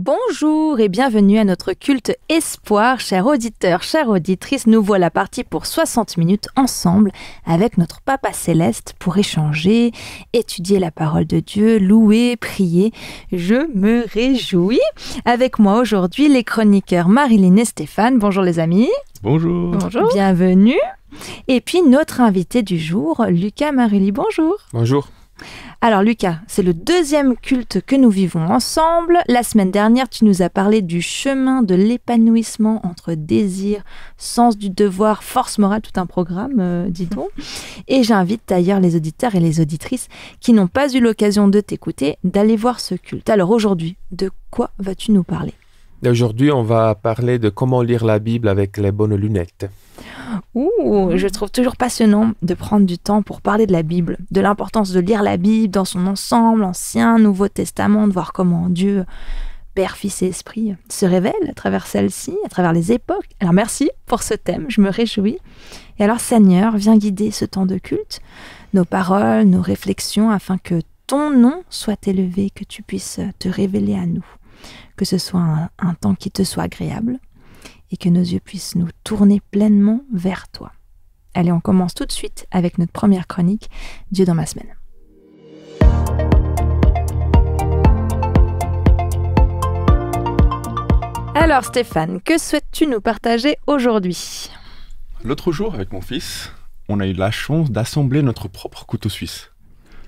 Bonjour et bienvenue à notre culte Espoir, chers auditeurs, chères auditrices. Nous voilà partis pour 60 minutes ensemble avec notre Papa Céleste pour échanger, étudier la parole de Dieu, louer, prier. Je me réjouis. Avec moi aujourd'hui les chroniqueurs Marilyn et Stéphane. Bonjour les amis. Bonjour. Bonjour. Bienvenue. Et puis notre invité du jour, Lucas Marilyn. Bonjour. Bonjour. Alors Lucas, c'est le deuxième culte que nous vivons ensemble. La semaine dernière, tu nous as parlé du chemin de l'épanouissement entre désir, sens du devoir, force morale, tout un programme, dis-donc. Et j'invite d'ailleurs les auditeurs et les auditrices qui n'ont pas eu l'occasion de t'écouter d'aller voir ce culte. Alors aujourd'hui, de quoi vas-tu nous parler ? Aujourd'hui, on va parler de comment lire la Bible avec les bonnes lunettes. Je trouve toujours passionnant de prendre du temps pour parler de la Bible, de l'importance de lire la Bible dans son ensemble, Ancien, Nouveau Testament, de voir comment Dieu, Père, Fils et Esprit, se révèle à travers celle-ci, à travers les époques. Alors merci pour ce thème, je me réjouis. Et alors Seigneur, viens guider ce temps de culte, nos paroles, nos réflexions, afin que ton nom soit élevé, que tu puisses te révéler à nous, que ce soit un temps qui te soit agréable, et que nos yeux puissent nous tourner pleinement vers toi. Allez, on commence tout de suite avec notre première chronique, Dieu dans ma semaine. Alors Stéphane, que souhaites-tu nous partager aujourd'hui ? L'autre jour, avec mon fils, on a eu la chance d'assembler notre propre couteau suisse.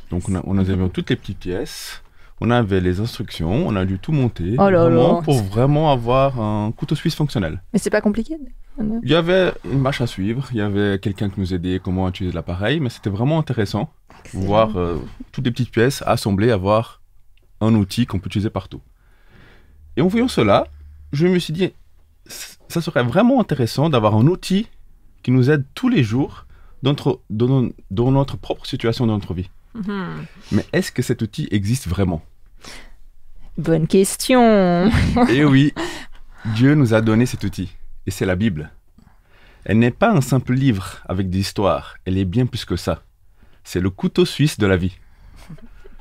Donc on avait toutes les petites pièces, on avait les instructions, on a dû tout monter pour vraiment avoir un couteau suisse fonctionnel. Mais c'est pas compliqué ? Il y avait une marche à suivre, il y avait quelqu'un qui nous aidait comment utiliser l'appareil, mais c'était vraiment intéressant de voir toutes les petites pièces assemblées, avoir un outil qu'on peut utiliser partout. Et en voyant cela, je me suis dit, ça serait vraiment intéressant d'avoir un outil qui nous aide tous les jours dans notre propre situation dans notre vie. Mais est-ce que cet outil existe vraiment ? Bonne question. Eh oui, Dieu nous a donné cet outil, et c'est la Bible. Elle n'est pas un simple livre avec des histoires, elle est bien plus que ça. C'est le couteau suisse de la vie.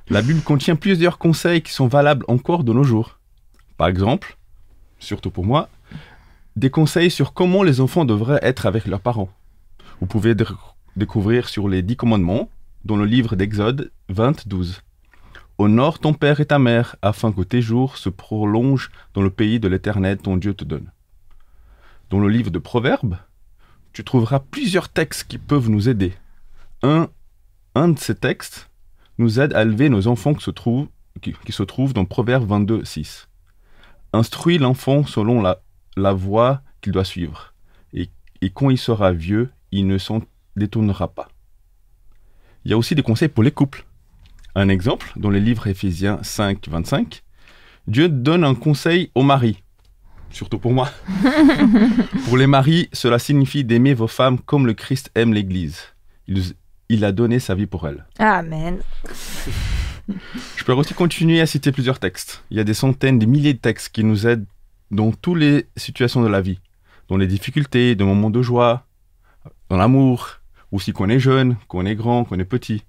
La Bible contient plusieurs conseils qui sont valables encore de nos jours. Par exemple, surtout pour moi, des conseils sur comment les enfants devraient être avec leurs parents. Vous pouvez découvrir sur les 10 commandements dans le livre d'Exode 20:12. Honore ton père et ta mère, afin que tes jours se prolongent dans le pays de l'Éternel, ton Dieu te donne. Dans le livre de Proverbes, tu trouveras plusieurs textes qui peuvent nous aider. Un de ces textes nous aide à élever nos enfants qui se trouvent dans Proverbes 22:6. Instruis l'enfant selon la voie qu'il doit suivre, et quand il sera vieux, il ne s'en détournera pas. Il y a aussi des conseils pour les couples. Un exemple, dans le livre Éphésiens 5:25, Dieu donne un conseil aux maris, surtout pour moi. Pour les maris, cela signifie d'aimer vos femmes comme le Christ aime l'Église. Il a donné sa vie pour elle. Amen. Je peux aussi continuer à citer plusieurs textes. Il y a des centaines, des milliers de textes qui nous aident dans toutes les situations de la vie, dans les difficultés, dans les moments de joie, dans l'amour, aussi qu'on est jeune, qu'on est grand, qu'on est petit.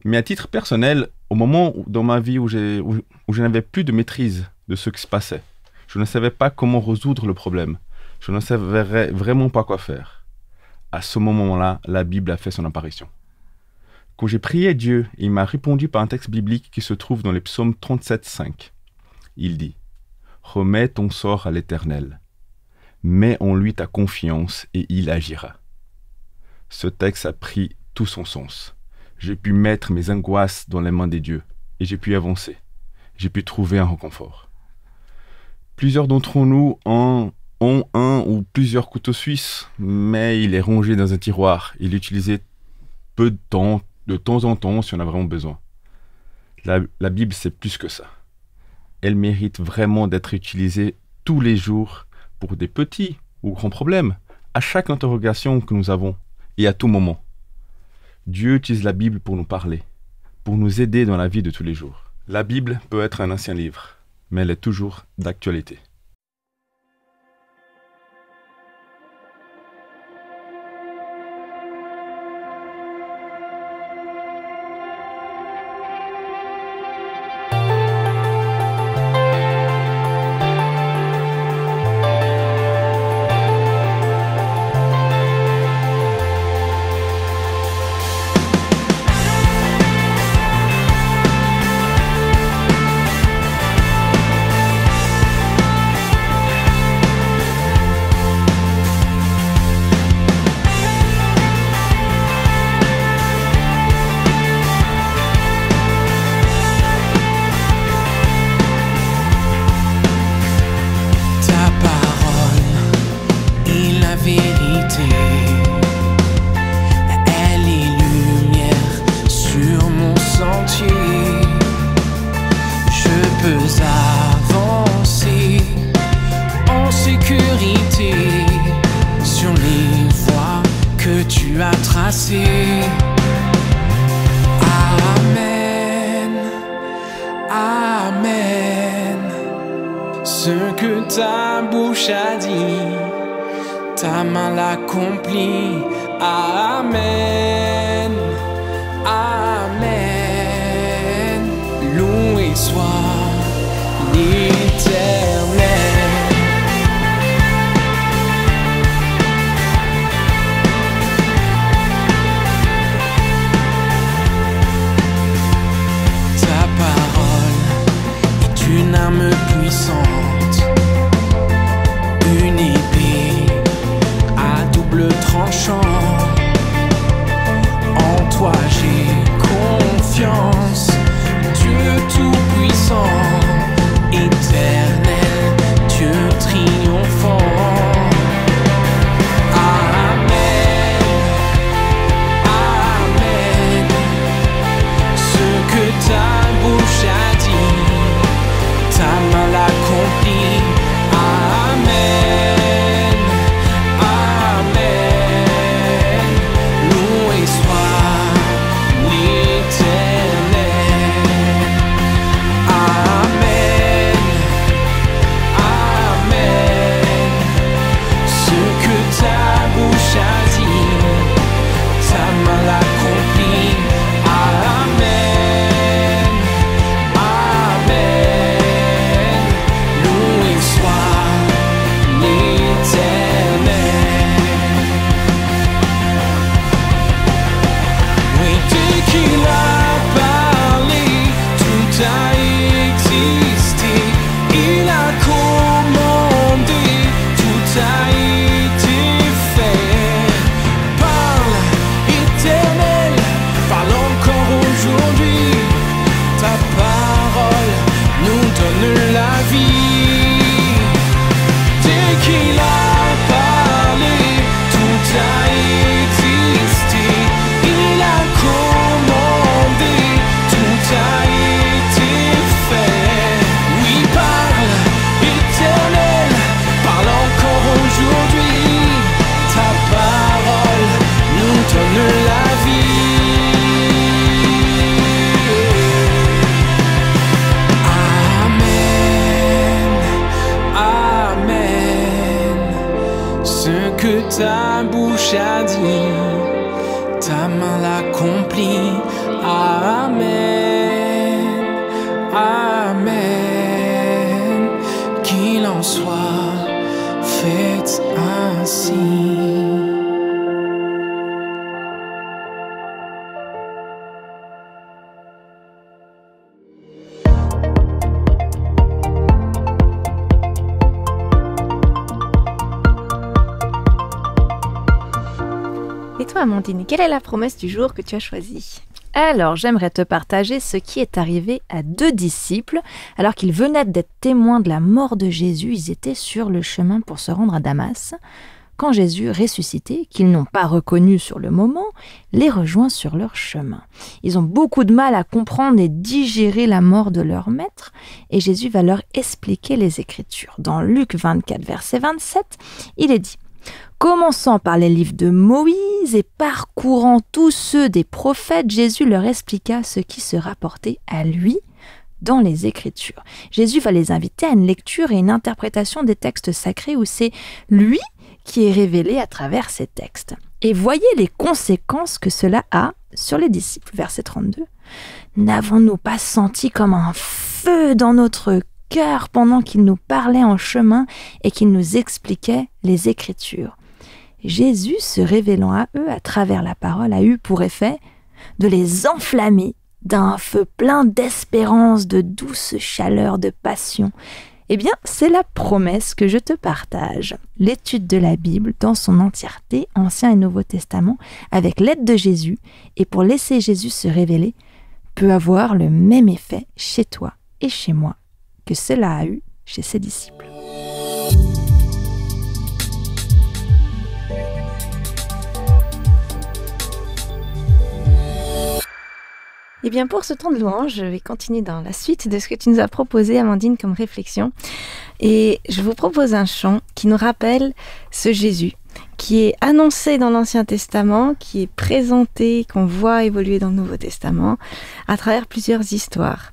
Mais à titre personnel, au moment dans ma vie où je n'avais plus de maîtrise de ce qui se passait, je ne savais pas comment résoudre le problème, je ne savais vraiment pas quoi faire. À ce moment-là, la Bible a fait son apparition. Quand j'ai prié Dieu, il m'a répondu par un texte biblique qui se trouve dans les psaumes 37:5. Il dit « Remets ton sort à l'Éternel, mets en lui ta confiance et il agira. » Ce texte a pris tout son sens. J'ai pu mettre mes angoisses dans les mains des dieux et j'ai pu avancer. J'ai pu trouver un réconfort. Plusieurs d'entre nous ont un ou plusieurs couteaux suisses, mais il est rangé dans un tiroir. Il est utilisé peu de temps en temps, si on a vraiment besoin. La Bible, c'est plus que ça. Elle mérite vraiment d'être utilisée tous les jours pour des petits ou grands problèmes, à chaque interrogation que nous avons et à tout moment. Dieu utilise la Bible pour nous parler, pour nous aider dans la vie de tous les jours. La Bible peut être un ancien livre, mais elle est toujours d'actualité. tu as tracé. Amen, Amen. Ce que ta bouche a dit, ta main l'accomplit. Amen, Amen. Loué soit l'Éternel. Ta parole est une arme puissante, une épée à double tranchant. En toi j'ai confiance, Dieu tout-puissant, éternel, Dieu triomphant. Amen, Amen. Ce que ta bouche a dit, ta main l'accomplit. Amen, Amen. Loué soit l'Éternel. Amen, Amen. Ce que ta bouche a dit, ta main l'accomplit. Amen, Amen. Loué soit l'Éternel. Oui, dès qu'il a parlé, tout a existé. Il a commandé, tout a été fait. Parle, Éternel, parle encore aujourd'hui. Ta parole nous donne la vie. Dès qu'il a parlé, tout a existé. Il a commandé, tout a été fait. Oui, parle, Éternel, parle encore aujourd'hui. Ta parole nous donne la vie. Amen, Amen. Ce que ta bouche a dit, ta main l'accomplit. Amen, Amen. Qu'il en soit fait ainsi. Et toi, Amandine, quelle est la promesse du jour que tu as choisie? Alors, j'aimerais te partager ce qui est arrivé à 2 disciples. Alors qu'ils venaient d'être témoins de la mort de Jésus, ils étaient sur le chemin pour se rendre à Damas. Quand Jésus ressuscité, qu'ils n'ont pas reconnu sur le moment, les rejoint sur leur chemin. Ils ont beaucoup de mal à comprendre et digérer la mort de leur maître, et Jésus va leur expliquer les Écritures. Dans Luc 24, verset 27, il est dit: commençant par les livres de Moïse et parcourant tous ceux des prophètes, Jésus leur expliqua ce qui se rapportait à lui dans les Écritures. Jésus va les inviter à une lecture et une interprétation des textes sacrés où c'est lui qui est révélé à travers ces textes. Et voyez les conséquences que cela a sur les disciples. Verset 32. N'avons-nous pas senti comme un feu dans notre cœur pendant qu'il nous parlait en chemin et qu'il nous expliquait les Écritures? Jésus, se révélant à eux à travers la parole, a eu pour effet de les enflammer d'un feu plein d'espérance, de douce chaleur, de passion. Eh bien, c'est la promesse que je te partage. L'étude de la Bible dans son entièreté, Ancien et Nouveau Testament, avec l'aide de Jésus, et pour laisser Jésus se révéler, peut avoir le même effet chez toi et chez moi que cela a eu chez ses disciples. Eh bien, pour ce temps de louange, je vais continuer dans la suite de ce que tu nous as proposé, Amandine, comme réflexion. Et je vous propose un chant qui nous rappelle ce Jésus qui est annoncé dans l'Ancien Testament, qui est présenté, qu'on voit évoluer dans le Nouveau Testament, à travers plusieurs histoires.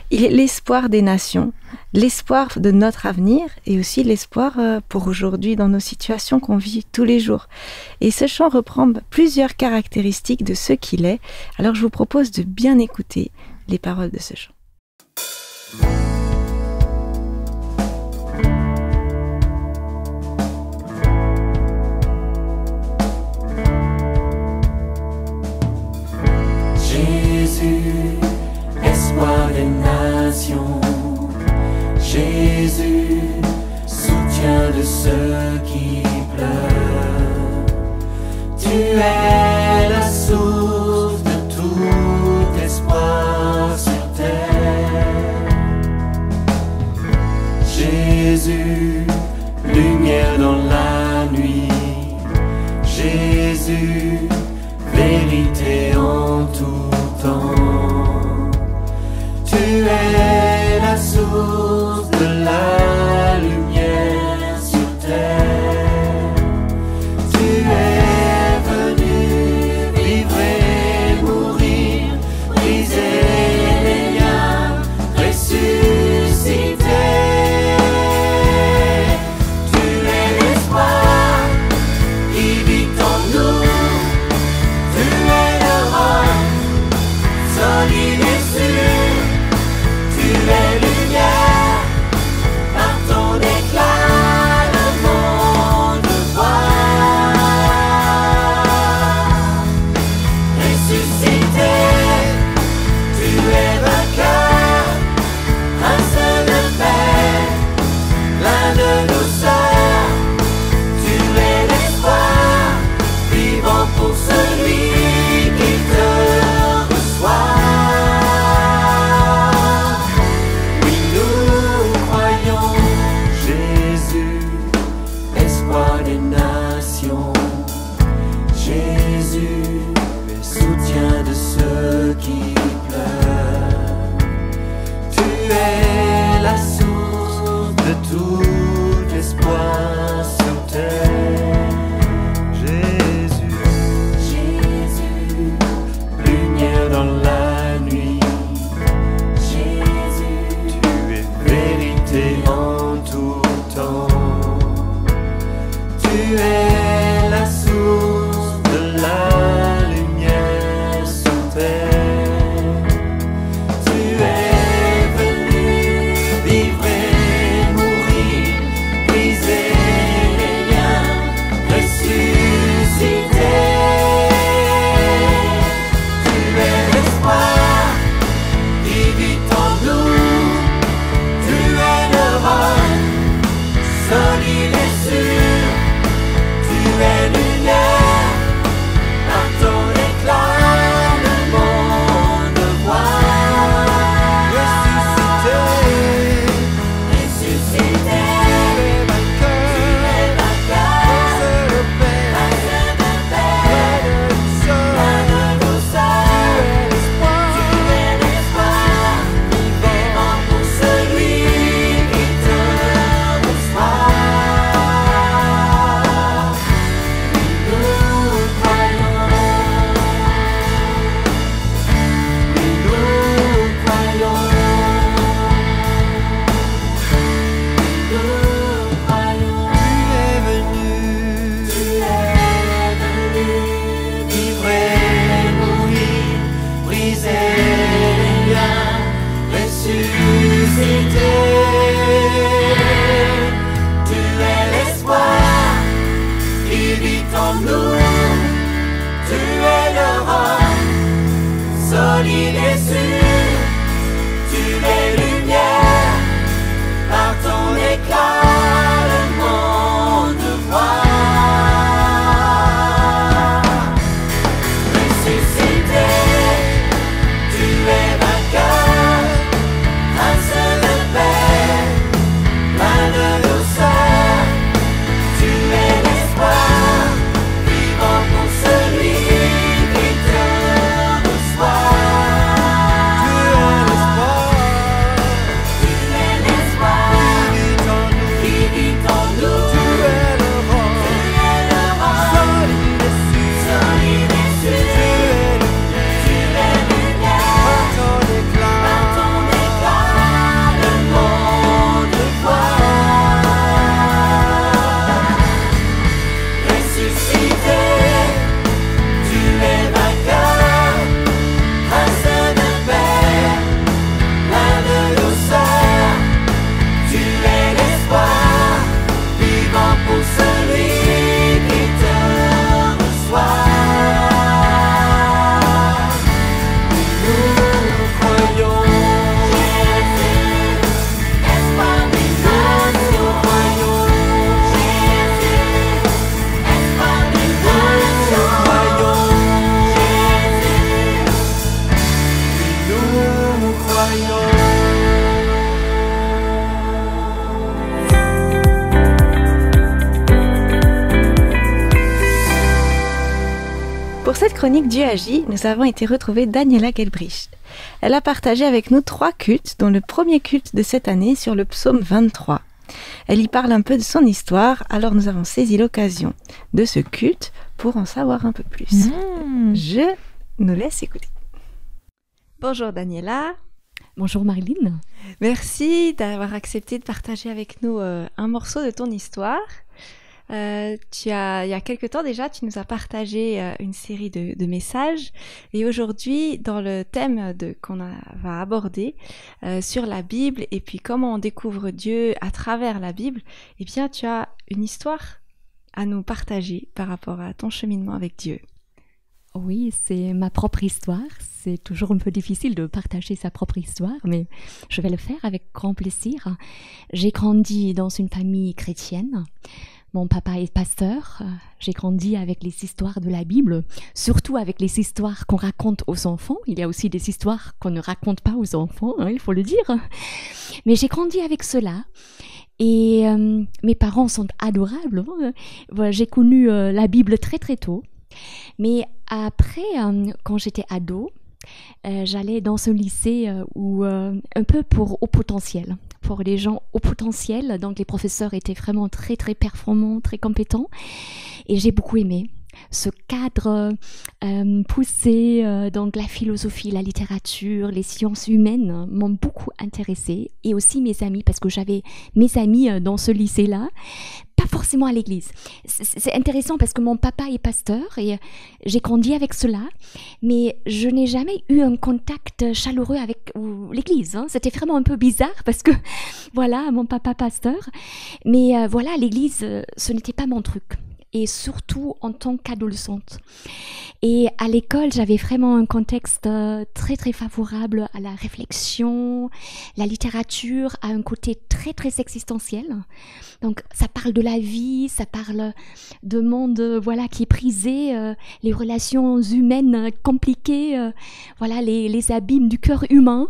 Il est l'espoir des nations, l'espoir de notre avenir et aussi l'espoir pour aujourd'hui dans nos situations qu'on vit tous les jours. Et ce chant reprend plusieurs caractéristiques de ce qu'il est. Alors je vous propose de bien écouter les paroles de ce chant. Jésus, espoir des nations, Jésus, soutien de ceux qui pleurent. Tu es la source de tout espoir sur terre. Jésus, lumière dans la nuit, Jésus, vérité en tout temps. Tu es la source de la lumière sur terre. Tu es venu vivre et mourir, briser les liens, ressusciter. Tu es l'espoir qui vit en nous. Tu es le roi, solide et sûr. Tu es lumière, par ton éclat le monde voit. Ressuscité, tu es vainqueur, prince de paix, plein de douceur. Tu es l'espoir, vivant pour celui qui te reçoit. Oui, nous croyons, Jésus, espoir des nations. Jésus, le soutien de ceux qui pleurent. Tu es la source de tout espoir sur terre. Jésus, Jésus, lumière dans la nuit. Jésus, tu es vérité en tout temps. Tu es la source de la lumière sur terre. Tu es venu vivre et mourir, briser les liens, ressusciter. Tu es l'espoir qui vit en nous. Tu es le roi, solide et sûr. Tu es lumière, par ton éclat le monde voit. Ressuscité, ressuscité. Tu es vainqueur, prince de paix, plein de douceur. Tu es l'espoir, vivant pour celui qui te reçoit. Nous croyons, nous croyons, nous croyons. Tu es venu vivre et mourir, briser les liens, ressusciter. Tu es l'espoir qui vit en nous. Tu es le roi, solide et sûr. Tu es lumière, par ton éclat le monde voit. Ressuscité, tu es vainqueur, prince de paix, plein de douceur. Tu es l'espoir, vivant pour celui qui te reçoit. Pour cette chronique Dieu agit, nous avons été retrouver Daniela Gelbrich. Elle a partagé avec nous 3 cultes, dont le premier culte de cette année sur le psaume 23. Elle y parle un peu de son histoire, alors nous avons saisi l'occasion de ce culte pour en savoir un peu plus. Je nous laisse écouter. Bonjour Daniela. Bonjour Marilyn. Merci d'avoir accepté de partager avec nous un morceau de ton histoire. Il y a quelque temps déjà, tu nous as partagé une série de messages et aujourd'hui, dans le thème va aborder sur la Bible et puis comment on découvre Dieu à travers la Bible, eh bien, tu as une histoire à nous partager par rapport à ton cheminement avec Dieu. Oui, c'est ma propre histoire. C'est toujours un peu difficile de partager sa propre histoire, mais je vais le faire avec grand plaisir. J'ai grandi dans une famille chrétienne. Mon papa est pasteur. J'ai grandi avec les histoires de la Bible, surtout avec les histoires qu'on raconte aux enfants. Il y a aussi des histoires qu'on ne raconte pas aux enfants, hein, il faut le dire. Mais j'ai grandi avec cela. Et mes parents sont adorables. Voilà, j'ai connu la Bible très très tôt. Mais après, quand j'étais ado, j'allais dans ce lycée où un peu pour haut potentiel, pour les gens haut potentiel. Donc les professeurs étaient vraiment très très performants, très compétents, et j'ai beaucoup aimé ce cadre poussé. Donc la philosophie, la littérature, les sciences humaines m'ont beaucoup intéressée, et aussi mes amis, parce que j'avais mes amis dans ce lycée-là, pas forcément à l'église. C'est intéressant parce que mon papa est pasteur et j'ai grandi avec cela, mais je n'ai jamais eu un contact chaleureux avec l'église, hein. C'était vraiment un peu bizarre parce que voilà, mon papa pasteur, mais voilà, l'église, ce n'était pas mon truc. Et surtout en tant qu'adolescente. Et à l'école, j'avais vraiment un contexte très très favorable à la réflexion. La littérature a un côté très très existentiel. Donc ça parle de la vie, ça parle de monde voilà, qui est prisé, les relations humaines compliquées, voilà, les abîmes du cœur humain.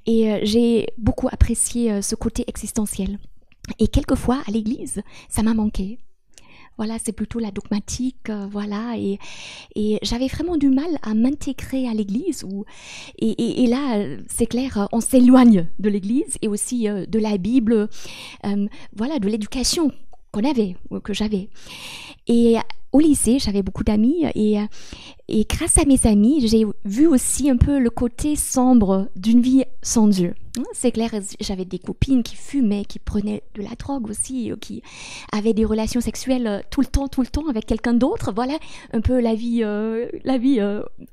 Et j'ai beaucoup apprécié ce côté existentiel. Et quelquefois, à l'église, ça m'a manqué. Voilà, c'est plutôt la dogmatique, voilà, et j'avais vraiment du mal à m'intégrer à l'église. Et là, c'est clair, on s'éloigne de l'église et aussi de la Bible, voilà, de l'éducation qu'on avait, que j'avais. Et au lycée, j'avais beaucoup d'amis et grâce à mes amis, j'ai vu aussi un peu le côté sombre d'une vie sans Dieu. C'est clair, j'avais des copines qui fumaient, qui prenaient de la drogue aussi, qui avaient des relations sexuelles tout le temps avec quelqu'un d'autre. Voilà un peu la vie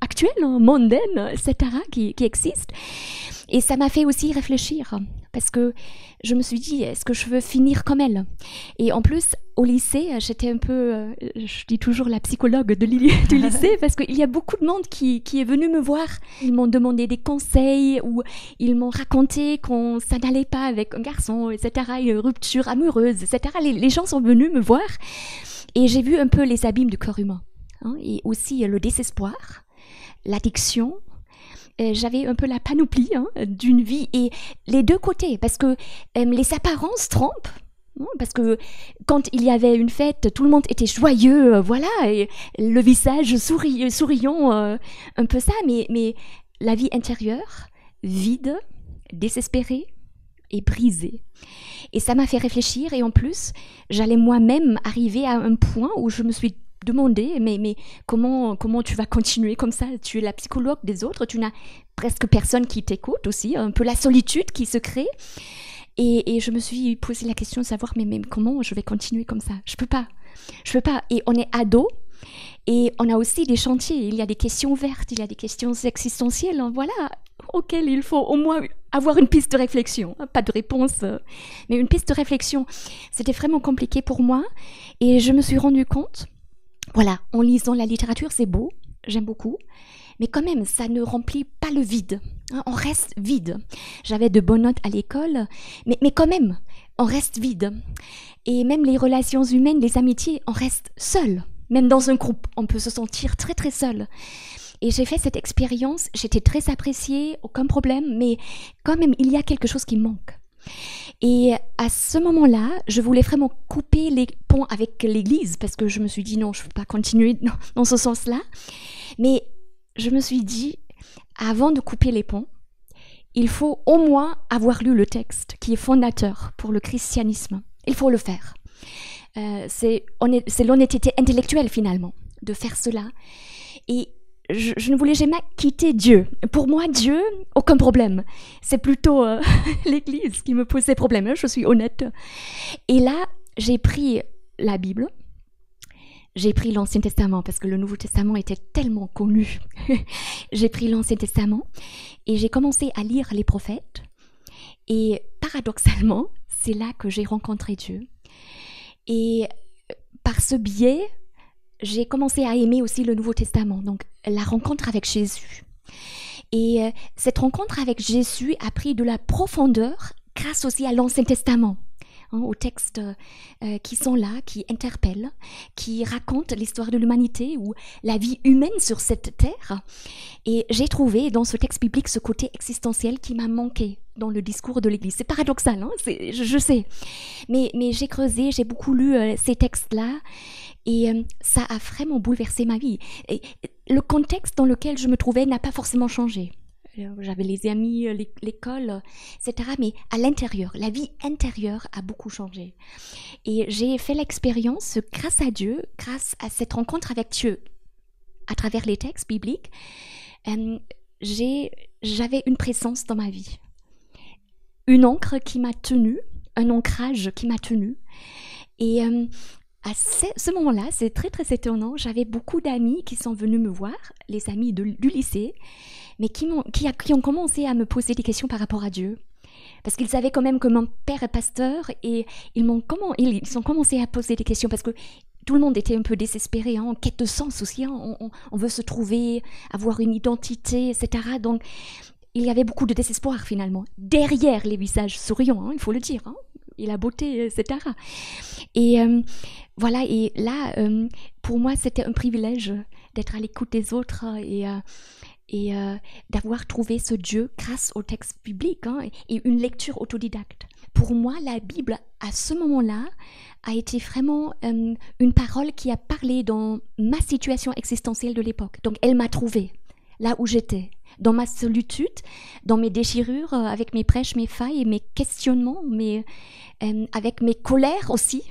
actuelle, hein, mondaine, etc., qui existe. Et ça m'a fait aussi réfléchir, parce que je me suis dit, est-ce que je veux finir comme elle? Et en plus, au lycée, j'étais un peu, je dis toujours la psychologue du lycée, parce qu'il y a beaucoup de monde qui est venu me voir. Ils m'ont demandé des conseils, ou ils m'ont raconté ça n'allait pas avec un garçon, etc., une rupture amoureuse, etc. Les gens sont venus me voir, et j'ai vu un peu les abîmes du corps humain, hein, et aussi le désespoir, l'addiction. J'avais un peu la panoplie, hein, d'une vie, et les deux côtés, parce que les apparences trompent, hein, parce que quand il y avait une fête, tout le monde était joyeux, voilà, et le visage souriant, un peu ça, mais la vie intérieure, vide, désespérée et brisée. Et ça m'a fait réfléchir, et en plus, j'allais moi-même arriver à un point où je me suis demandé, mais comment tu vas continuer comme ça? Tu es la psychologue des autres, tu n'as presque personne qui t'écoute aussi, un peu la solitude qui se crée. Et je me suis posé la question de savoir, mais comment je vais continuer comme ça? Je peux pas. Et on est ado, et on a aussi des chantiers, il y a des questions ouvertes, il y a des questions existentielles, voilà, auxquelles il faut au moins avoir une piste de réflexion, pas de réponse, mais une piste de réflexion. C'était vraiment compliqué pour moi, et je me suis rendu compte, voilà, en lisant la littérature, c'est beau, j'aime beaucoup, mais quand même, ça ne remplit pas le vide, hein, on reste vide. J'avais de bonnes notes à l'école, mais quand même, on reste vide. Et même les relations humaines, les amitiés, on reste seul. Même dans un groupe, on peut se sentir très très seul. Et j'ai fait cette expérience, j'étais très appréciée, aucun problème, mais quand même, il y a quelque chose qui manque. Et à ce moment-là, je voulais vraiment couper les ponts avec l'église, parce que je me suis dit non, je ne peux pas continuer dans ce sens-là. Mais je me suis dit, avant de couper les ponts, il faut au moins avoir lu le texte qui est fondateur pour le christianisme. Il faut le faire. C'est l'honnêteté intellectuelle finalement de faire cela. Et je ne voulais jamais quitter Dieu. Pour moi, Dieu, aucun problème. C'est plutôt l'Église qui me posait problème. Je suis honnête. Et là, j'ai pris la Bible. J'ai pris l'Ancien Testament parce que le Nouveau Testament était tellement connu. J'ai pris l'Ancien Testament et j'ai commencé à lire les prophètes. Et paradoxalement, c'est là que j'ai rencontré Dieu. Et par ce biais, j'ai commencé à aimer aussi le Nouveau Testament, donc la rencontre avec Jésus. Et cette rencontre avec Jésus a pris de la profondeur grâce aussi à l'Ancien Testament. Aux textes qui sont là, qui interpellent, qui racontent l'histoire de l'humanité ou la vie humaine sur cette terre. Et j'ai trouvé dans ce texte biblique ce côté existentiel qui m'a manqué dans le discours de l'Église. C'est paradoxal, hein, je sais. Mais j'ai creusé, j'ai beaucoup lu ces textes-là et ça a vraiment bouleversé ma vie. Et le contexte dans lequel je me trouvais n'a pas forcément changé. J'avais les amis, l'école, etc. Mais à l'intérieur, la vie intérieure a beaucoup changé. Et j'ai fait l'expérience, grâce à Dieu, grâce à cette rencontre avec Dieu, à travers les textes bibliques, j'avais une présence dans ma vie. Une ancre qui m'a tenue, un ancrage qui m'a tenue. Et à ce moment-là, c'est très très étonnant, j'avais beaucoup d'amis qui sont venus me voir, les amis du lycée, mais qui ont commencé à me poser des questions par rapport à Dieu. Parce qu'ils savaient quand même que mon père est pasteur et ils ont commencé à poser des questions parce que tout le monde était un peu désespéré, hein, en quête de sens aussi. Hein, on veut se trouver, avoir une identité, etc. Donc, il y avait beaucoup de désespoir finalement. Derrière les visages souriants, hein, il faut le dire, hein, et la beauté, etc. Et voilà, et là, pour moi, c'était un privilège d'être à l'écoute des autres et d'avoir trouvé ce Dieu grâce au texte biblique, hein, et une lecture autodidacte. Pour moi, la Bible, à ce moment-là, a été vraiment une parole qui a parlé dans ma situation existentielle de l'époque. Donc, elle m'a trouvée là où j'étais, dans ma solitude, dans mes déchirures, avec mes prêches, mes failles, mes questionnements, avec mes colères aussi,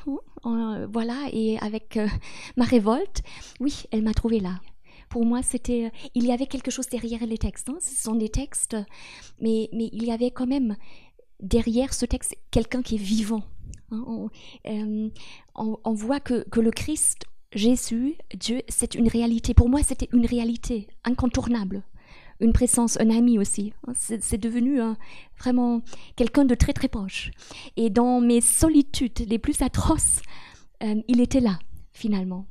hein, voilà, et avec ma révolte. Oui, elle m'a trouvée là. Pour moi, il y avait quelque chose derrière les textes. Hein. Ce sont des textes, mais il y avait quand même derrière ce texte quelqu'un qui est vivant. Hein. On voit que le Christ, Jésus, Dieu, c'est une réalité. Pour moi, c'était une réalité incontournable. Une présence, un ami aussi. C'est devenu vraiment quelqu'un de très très proche. Et dans mes solitudes les plus atroces, il était là, finalement.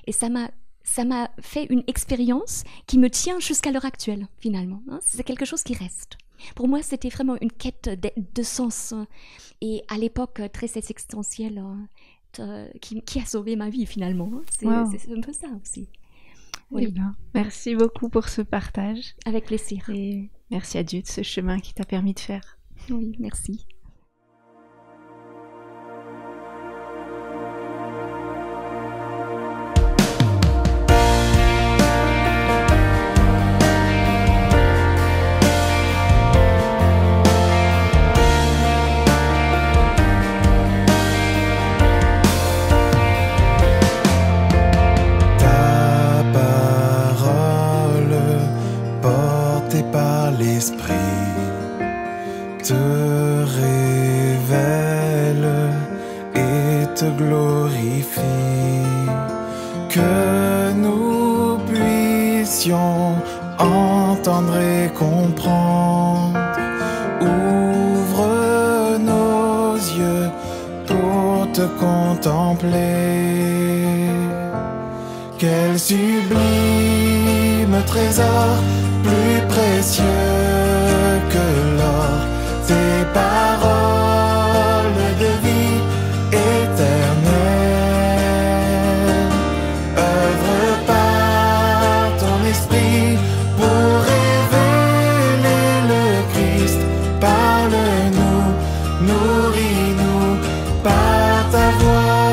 Et ça m'a fait une expérience qui me tient jusqu'à l'heure actuelle, finalement. C'est quelque chose qui reste. Pour moi, c'était vraiment une quête de sens. Et à l'époque, très existentielle, qui a sauvé ma vie, finalement. C'est un peu ça aussi. Oui. Merci beaucoup pour ce partage. Avec plaisir. Et merci à Dieu de ce chemin qui t'a permis de faire. Oui, merci. Que nous puissions entendre et comprendre. Ouvre nos yeux pour te contempler. Quel sublime trésor, plus précieux que l'or, tes paroles de vie éternelle. Œuvre par ton esprit pour révéler le Christ. Parle-nous, nourris-nous par ta voix.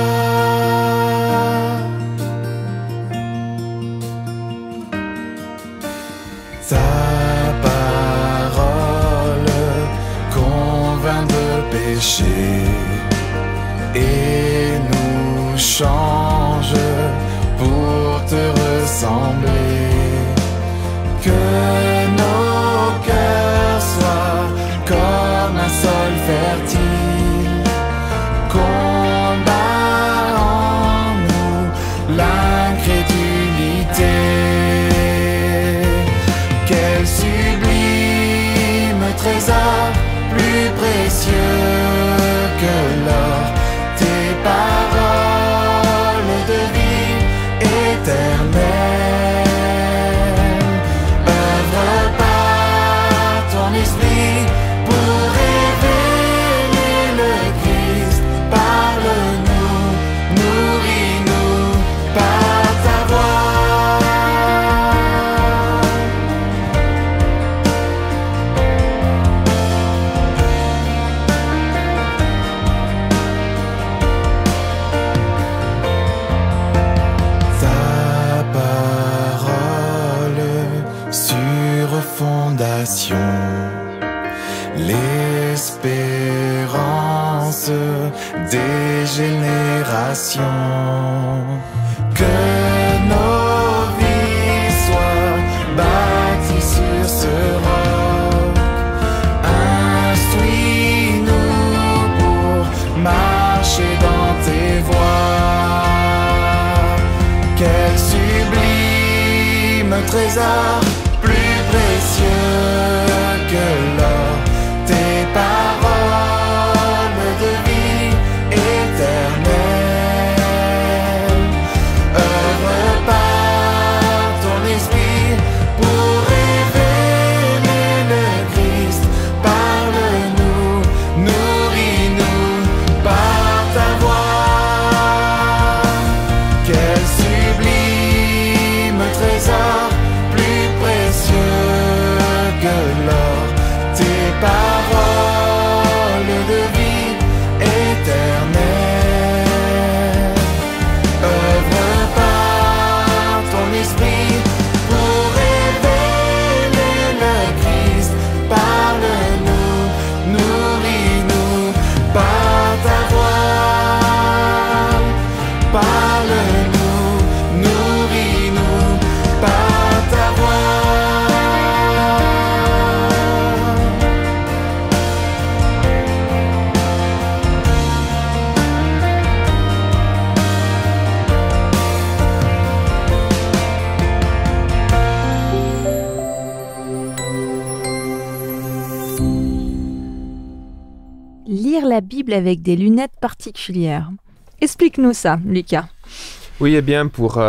Ta parole convainc de péché et nous change pour te ressembler. Que nos cœurs soient comme un sol fertile, combat en nous l'incrédulité. Quel sublime trésor, plus précieux que l'or, tes paroles de vie éternelle. Œuvre par ton esprit pour révéler le Christ. Parle-nous, nourris-nous par ta voix. Ta parole sur fondation, l'espérance des générations. Que nos vies soient bâties sur ce roc. Instruis-nous pour marcher dans tes voies. Quel sublime trésor, plus précieux que l'or, tes paroles de vie éternelle. Œuvre par ton esprit pour révéler le Christ. Parle-nous, nourris-nous par ta voix. Quel sublime trésor, plus précieux que l'or, tes paroles de vie éternelle. Œuvre par ton esprit pour révéler le Christ. Parle-nous, nourris-nous par ta voix. Parle-nous, nourris-nous par ta voix. Lire la Bible avec des lunettes particulières. Explique-nous ça, Lucas. Oui, eh bien, pour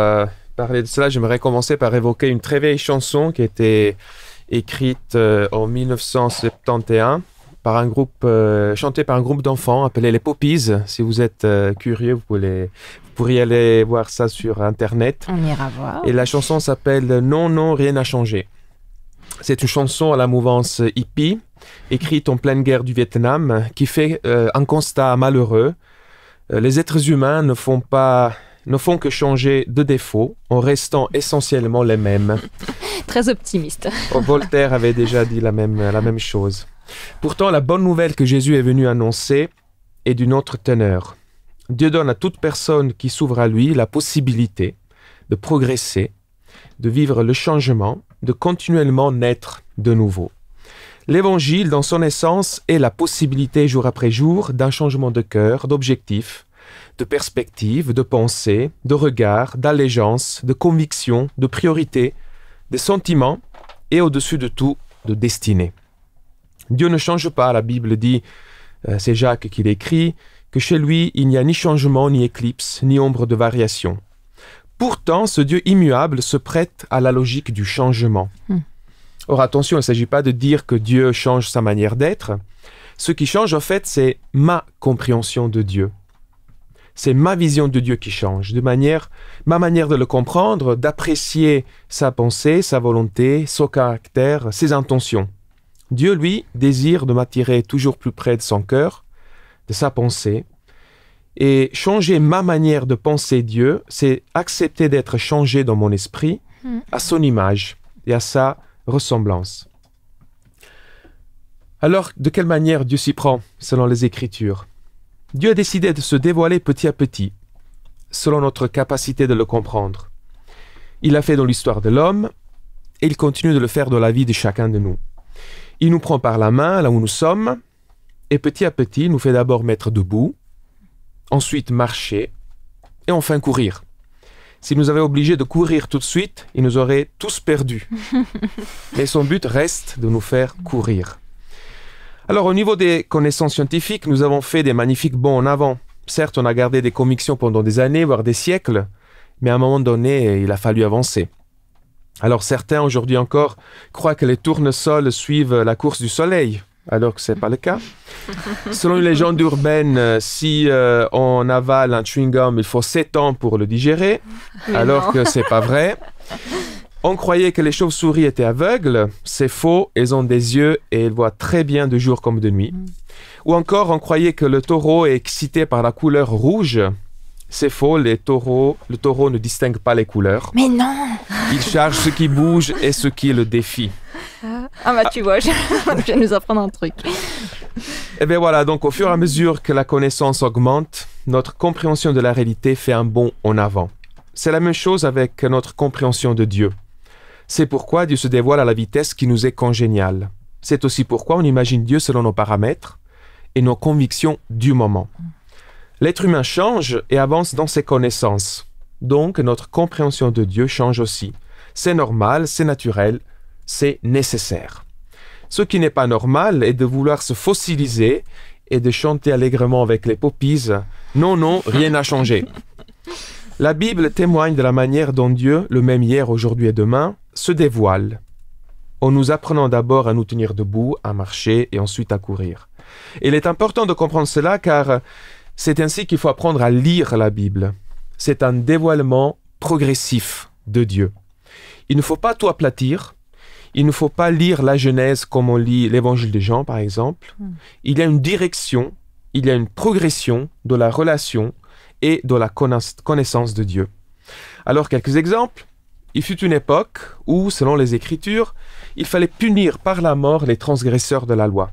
parler de cela, j'aimerais commencer par évoquer une très vieille chanson qui a été écrite en 1971 par un groupe, chantée par un groupe d'enfants appelé les Poppies. Si vous êtes curieux, vous pourriez aller voir ça sur Internet. On ira voir. Et la chanson s'appelle « Non, non, rien n'a changé ». C'est une chanson à la mouvance hippie, écrite en pleine guerre du Vietnam, qui fait un constat malheureux. Les êtres humains ne font que changer de défaut en restant essentiellement les mêmes. Très optimiste. Voltaire avait déjà dit la même chose. Pourtant, la bonne nouvelle que Jésus est venu annoncer est d'une autre teneur. Dieu donne à toute personne qui s'ouvre à lui la possibilité de progresser, de vivre le changement, de continuellement naître de nouveau. L'Évangile, dans son essence, est la possibilité jour après jour d'un changement de cœur, d'objectif, de perspective, de pensée, de regard, d'allégeance, de conviction, de priorité, de sentiments et au-dessus de tout, de destinée. Dieu ne change pas, la Bible dit, c'est Jacques qui l'écrit, que chez lui il n'y a ni changement, ni éclipse, ni ombre de variation. Pourtant, ce Dieu immuable se prête à la logique du changement. Or, attention, il ne s'agit pas de dire que Dieu change sa manière d'être. Ce qui change, en fait, c'est ma compréhension de Dieu. C'est ma vision de Dieu qui change, ma manière de le comprendre, d'apprécier sa pensée, sa volonté, son caractère, ses intentions. Dieu, lui, désire de m'attirer toujours plus près de son cœur, de sa pensée. Et changer ma manière de penser Dieu, c'est accepter d'être changé dans mon esprit à son image et à sa ressemblance. Alors, de quelle manière Dieu s'y prend, selon les Écritures? Dieu a décidé de se dévoiler petit à petit, selon notre capacité de le comprendre. Il l'a fait dans l'histoire de l'homme, et il continue de le faire dans la vie de chacun de nous. Il nous prend par la main, là où nous sommes, et petit à petit, il nous fait d'abord mettre debout, ensuite marcher, et enfin courir. S'il nous avait obligés de courir tout de suite, il nous aurait tous perdus. Mais son but reste de nous faire courir. Alors, au niveau des connaissances scientifiques, nous avons fait des magnifiques bonds en avant. Certes, on a gardé des convictions pendant des années, voire des siècles, mais à un moment donné, il a fallu avancer. Alors, certains, aujourd'hui encore, croient que les tournesols suivent la course du soleil, alors que ce n'est pas le cas. Selon une légende urbaine, si on avale un chewing-gum, il faut 7 ans pour le digérer, alors que ce n'est pas vrai. On croyait que les chauves-souris étaient aveugles, c'est faux, elles ont des yeux et elles voient très bien de jour comme de nuit. Ou encore, on croyait que le taureau est excité par la couleur rouge, c'est faux, le taureau ne distingue pas les couleurs. Mais non! Il charge ce qui bouge et ce qui le défie. Ah bah tu vois, je vais nous apprendre un truc. Et bien voilà, donc au fur et à mesure que la connaissance augmente, notre compréhension de la réalité fait un bond en avant. C'est la même chose avec notre compréhension de Dieu. C'est pourquoi Dieu se dévoile à la vitesse qui nous est congéniale. C'est aussi pourquoi on imagine Dieu selon nos paramètres et nos convictions du moment. L'être humain change et avance dans ses connaissances. Donc notre compréhension de Dieu change aussi. C'est normal, c'est naturel, c'est nécessaire. Ce qui n'est pas normal est de vouloir se fossiliser et de chanter allègrement avec les poppies « Non, non, rien n'a changé ». La Bible témoigne de la manière dont Dieu, le même hier, aujourd'hui et demain, se dévoile, en nous apprenant d'abord à nous tenir debout, à marcher et ensuite à courir. Et il est important de comprendre cela car c'est ainsi qu'il faut apprendre à lire la Bible. C'est un dévoilement progressif de Dieu. Il ne faut pas tout aplatir, il ne faut pas lire la Genèse comme on lit l'Évangile de Jean par exemple. Il y a une direction, il y a une progression de la relation et de la connaissance de Dieu. Alors, quelques exemples. Il fut une époque où, selon les Écritures, il fallait punir par la mort les transgresseurs de la loi.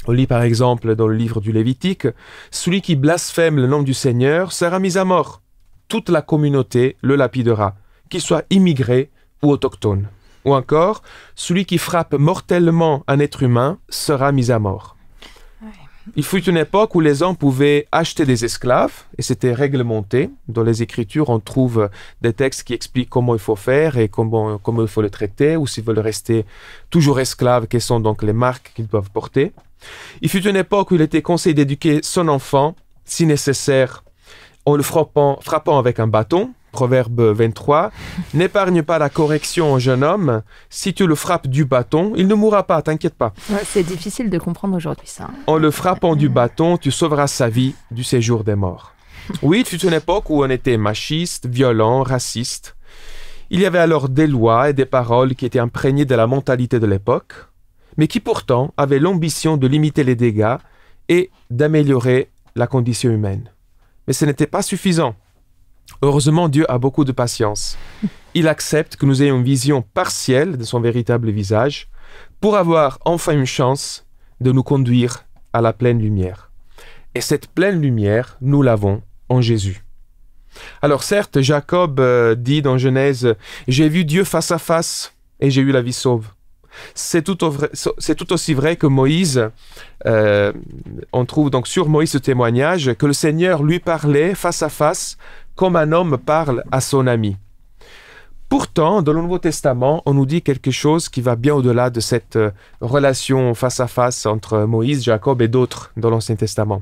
On lit par exemple dans le livre du Lévitique, « Celui qui blasphème le nom du Seigneur sera mis à mort. Toute la communauté le lapidera, qu'il soit immigré ou autochtone. » Ou encore, « Celui qui frappe mortellement un être humain sera mis à mort. » Il fut une époque où les hommes pouvaient acheter des esclaves, et c'était réglementé. Dans les Écritures, on trouve des textes qui expliquent comment il faut faire et comment il faut le traiter, ou s'ils veulent rester toujours esclaves, quelles sont donc les marques qu'ils doivent porter. Il fut une époque où il était conseillé d'éduquer son enfant, si nécessaire, en le frappant avec un bâton. Proverbe 23, « N'épargne pas la correction au jeune homme, si tu le frappes du bâton, il ne mourra pas, t'inquiète pas. » Ouais, c'est difficile de comprendre aujourd'hui ça. En le frappant du bâton, tu sauveras sa vie du séjour des morts. Oui, il fut une époque où on était machiste, violent, raciste. Il y avait alors des lois et des paroles qui étaient imprégnées de la mentalité de l'époque, mais qui pourtant avaient l'ambition de limiter les dégâts et d'améliorer la condition humaine. Mais ce n'était pas suffisant. Heureusement, Dieu a beaucoup de patience. Il accepte que nous ayons une vision partielle de son véritable visage pour avoir enfin une chance de nous conduire à la pleine lumière. Et cette pleine lumière, nous l'avons en Jésus. Alors certes, Jacob dit dans Genèse « J'ai vu Dieu face à face et j'ai eu la vie sauve ». C'est tout aussi vrai que Moïse, on trouve donc sur Moïse ce témoignage que le Seigneur lui parlait face à face comme un homme parle à son ami. Pourtant, dans le Nouveau Testament, on nous dit quelque chose qui va bien au-delà de cette relation face à face entre Moïse, Jacob et d'autres dans l'Ancien Testament.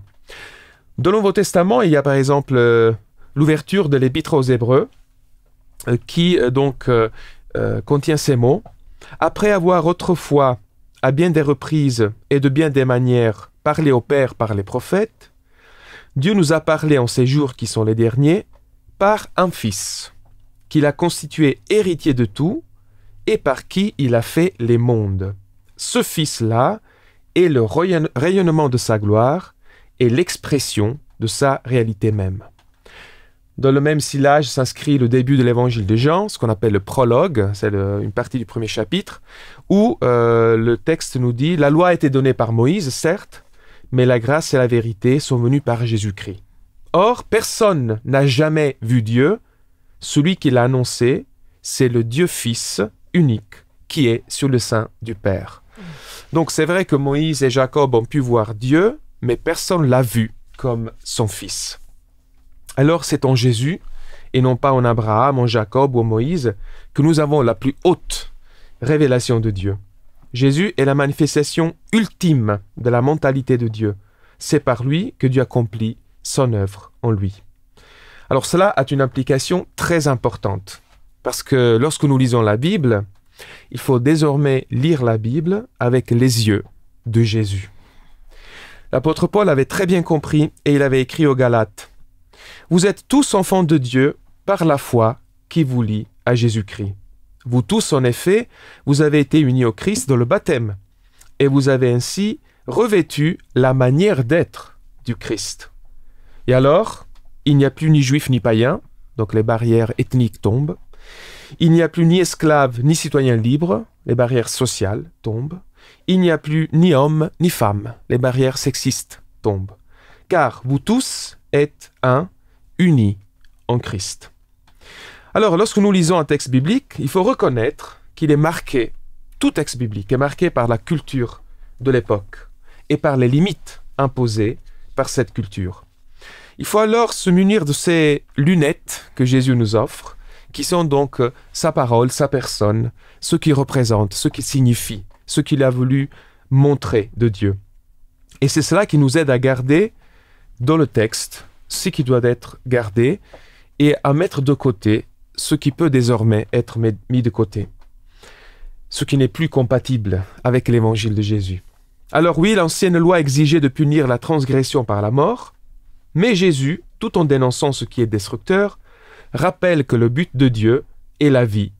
Dans le Nouveau Testament, il y a par exemple l'ouverture de l'Épître aux Hébreux qui contient ces mots. Après avoir autrefois, à bien des reprises et de bien des manières, parlé au Père par les prophètes, Dieu nous a parlé en ces jours qui sont les derniers par un Fils, qu'il a constitué héritier de tout et par qui il a fait les mondes. Ce Fils-là est le rayonnement de sa gloire et l'expression de sa réalité même. Dans le même sillage s'inscrit le début de l'évangile de Jean, ce qu'on appelle le prologue, c'est une partie du premier chapitre, où le texte nous dit « La loi a été donnée par Moïse, certes, mais la grâce et la vérité sont venues par Jésus-Christ. Or, personne n'a jamais vu Dieu. Celui qui l'a annoncé, c'est le Dieu Fils unique qui est sur le sein du Père. » Donc c'est vrai que Moïse et Jacob ont pu voir Dieu, mais personne ne l'a vu comme son Fils. Alors c'est en Jésus, et non pas en Abraham, en Jacob ou en Moïse, que nous avons la plus haute révélation de Dieu. Jésus est la manifestation ultime de la mentalité de Dieu. C'est par lui que Dieu accomplit son œuvre en lui. Alors cela a une implication très importante, parce que lorsque nous lisons la Bible, il faut désormais lire la Bible avec les yeux de Jésus. L'apôtre Paul avait très bien compris et il avait écrit aux Galates « Vous êtes tous enfants de Dieu par la foi qui vous lie à Jésus-Christ. Vous tous, en effet, vous avez été unis au Christ dans le baptême et vous avez ainsi revêtu la manière d'être du Christ. Et alors, il n'y a plus ni juif ni païen, donc les barrières ethniques tombent. Il n'y a plus ni esclave ni citoyen libre, les barrières sociales tombent. Il n'y a plus ni homme ni femme, les barrières sexistes tombent. Car vous tous êtes unis en Christ. » Alors, lorsque nous lisons un texte biblique, il faut reconnaître qu'il est marqué, tout texte biblique est marqué par la culture de l'époque et par les limites imposées par cette culture. Il faut alors se munir de ces lunettes que Jésus nous offre, qui sont donc sa parole, sa personne, ce qu'il représente, ce qu'il signifie, ce qu'il a voulu montrer de Dieu. Et c'est cela qui nous aide à garder dans le texte ce qui doit être gardé et à mettre de côté ce qui peut désormais être mis de côté, ce qui n'est plus compatible avec l'évangile de Jésus. Alors oui, l'ancienne loi exigeait de punir la transgression par la mort, mais Jésus, tout en dénonçant ce qui est destructeur, rappelle que le but de Dieu est la vie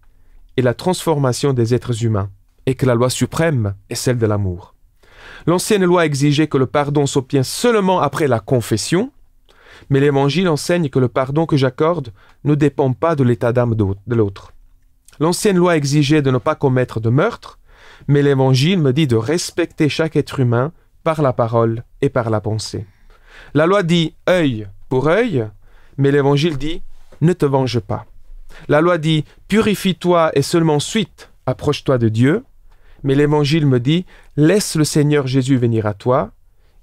et la transformation des êtres humains, et que la loi suprême est celle de l'amour. L'ancienne loi exigeait que le pardon s'obtienne seulement après la confession, mais l'Évangile enseigne que le pardon que j'accorde ne dépend pas de l'état d'âme de l'autre. L'ancienne loi exigeait de ne pas commettre de meurtre, mais l'Évangile me dit de respecter chaque être humain par la parole et par la pensée. La loi dit « œil pour œil », mais l'Évangile dit « ne te venge pas ». La loi dit « purifie-toi et seulement ensuite approche-toi de Dieu », mais l'Évangile me dit « laisse le Seigneur Jésus venir à toi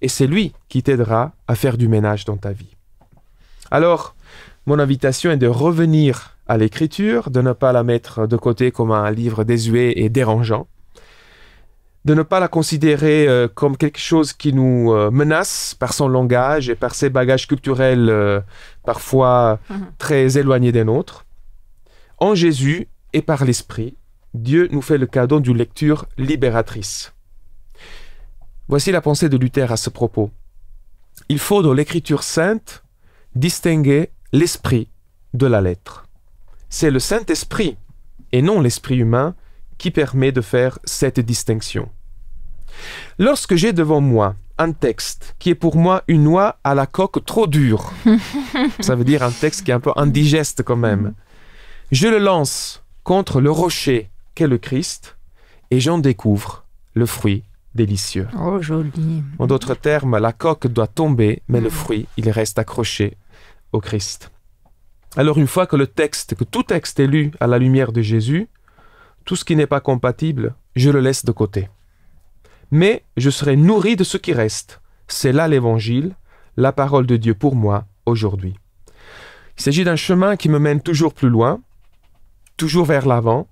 et c'est lui qui t'aidera à faire du ménage dans ta vie ». Alors, mon invitation est de revenir à l'Écriture, de ne pas la mettre de côté comme un livre désuet et dérangeant, de ne pas la considérer comme quelque chose qui nous menace par son langage et par ses bagages culturels parfois très éloignés des nôtres. En Jésus et par l'Esprit, Dieu nous fait le cadeau d'une lecture libératrice. Voici la pensée de Luther à ce propos. Il faut dans l'Écriture sainte distinguer l'esprit de la lettre. C'est le Saint-Esprit et non l'esprit humain qui permet de faire cette distinction. Lorsque j'ai devant moi un texte qui est pour moi une noix à la coque trop dure, ça veut dire un texte qui est un peu indigeste quand même, je le lance contre le rocher qu'est le Christ et j'en découvre le fruit délicieux. Oh, joli. En d'autres termes, la coque doit tomber, mais le fruit, il reste accroché au Christ. Alors une fois que tout texte est lu à la lumière de Jésus, tout ce qui n'est pas compatible, je le laisse de côté. Mais je serai nourri de ce qui reste. C'est là l'Évangile, la parole de Dieu pour moi aujourd'hui. Il s'agit d'un chemin qui me mène toujours plus loin, toujours vers l'avant,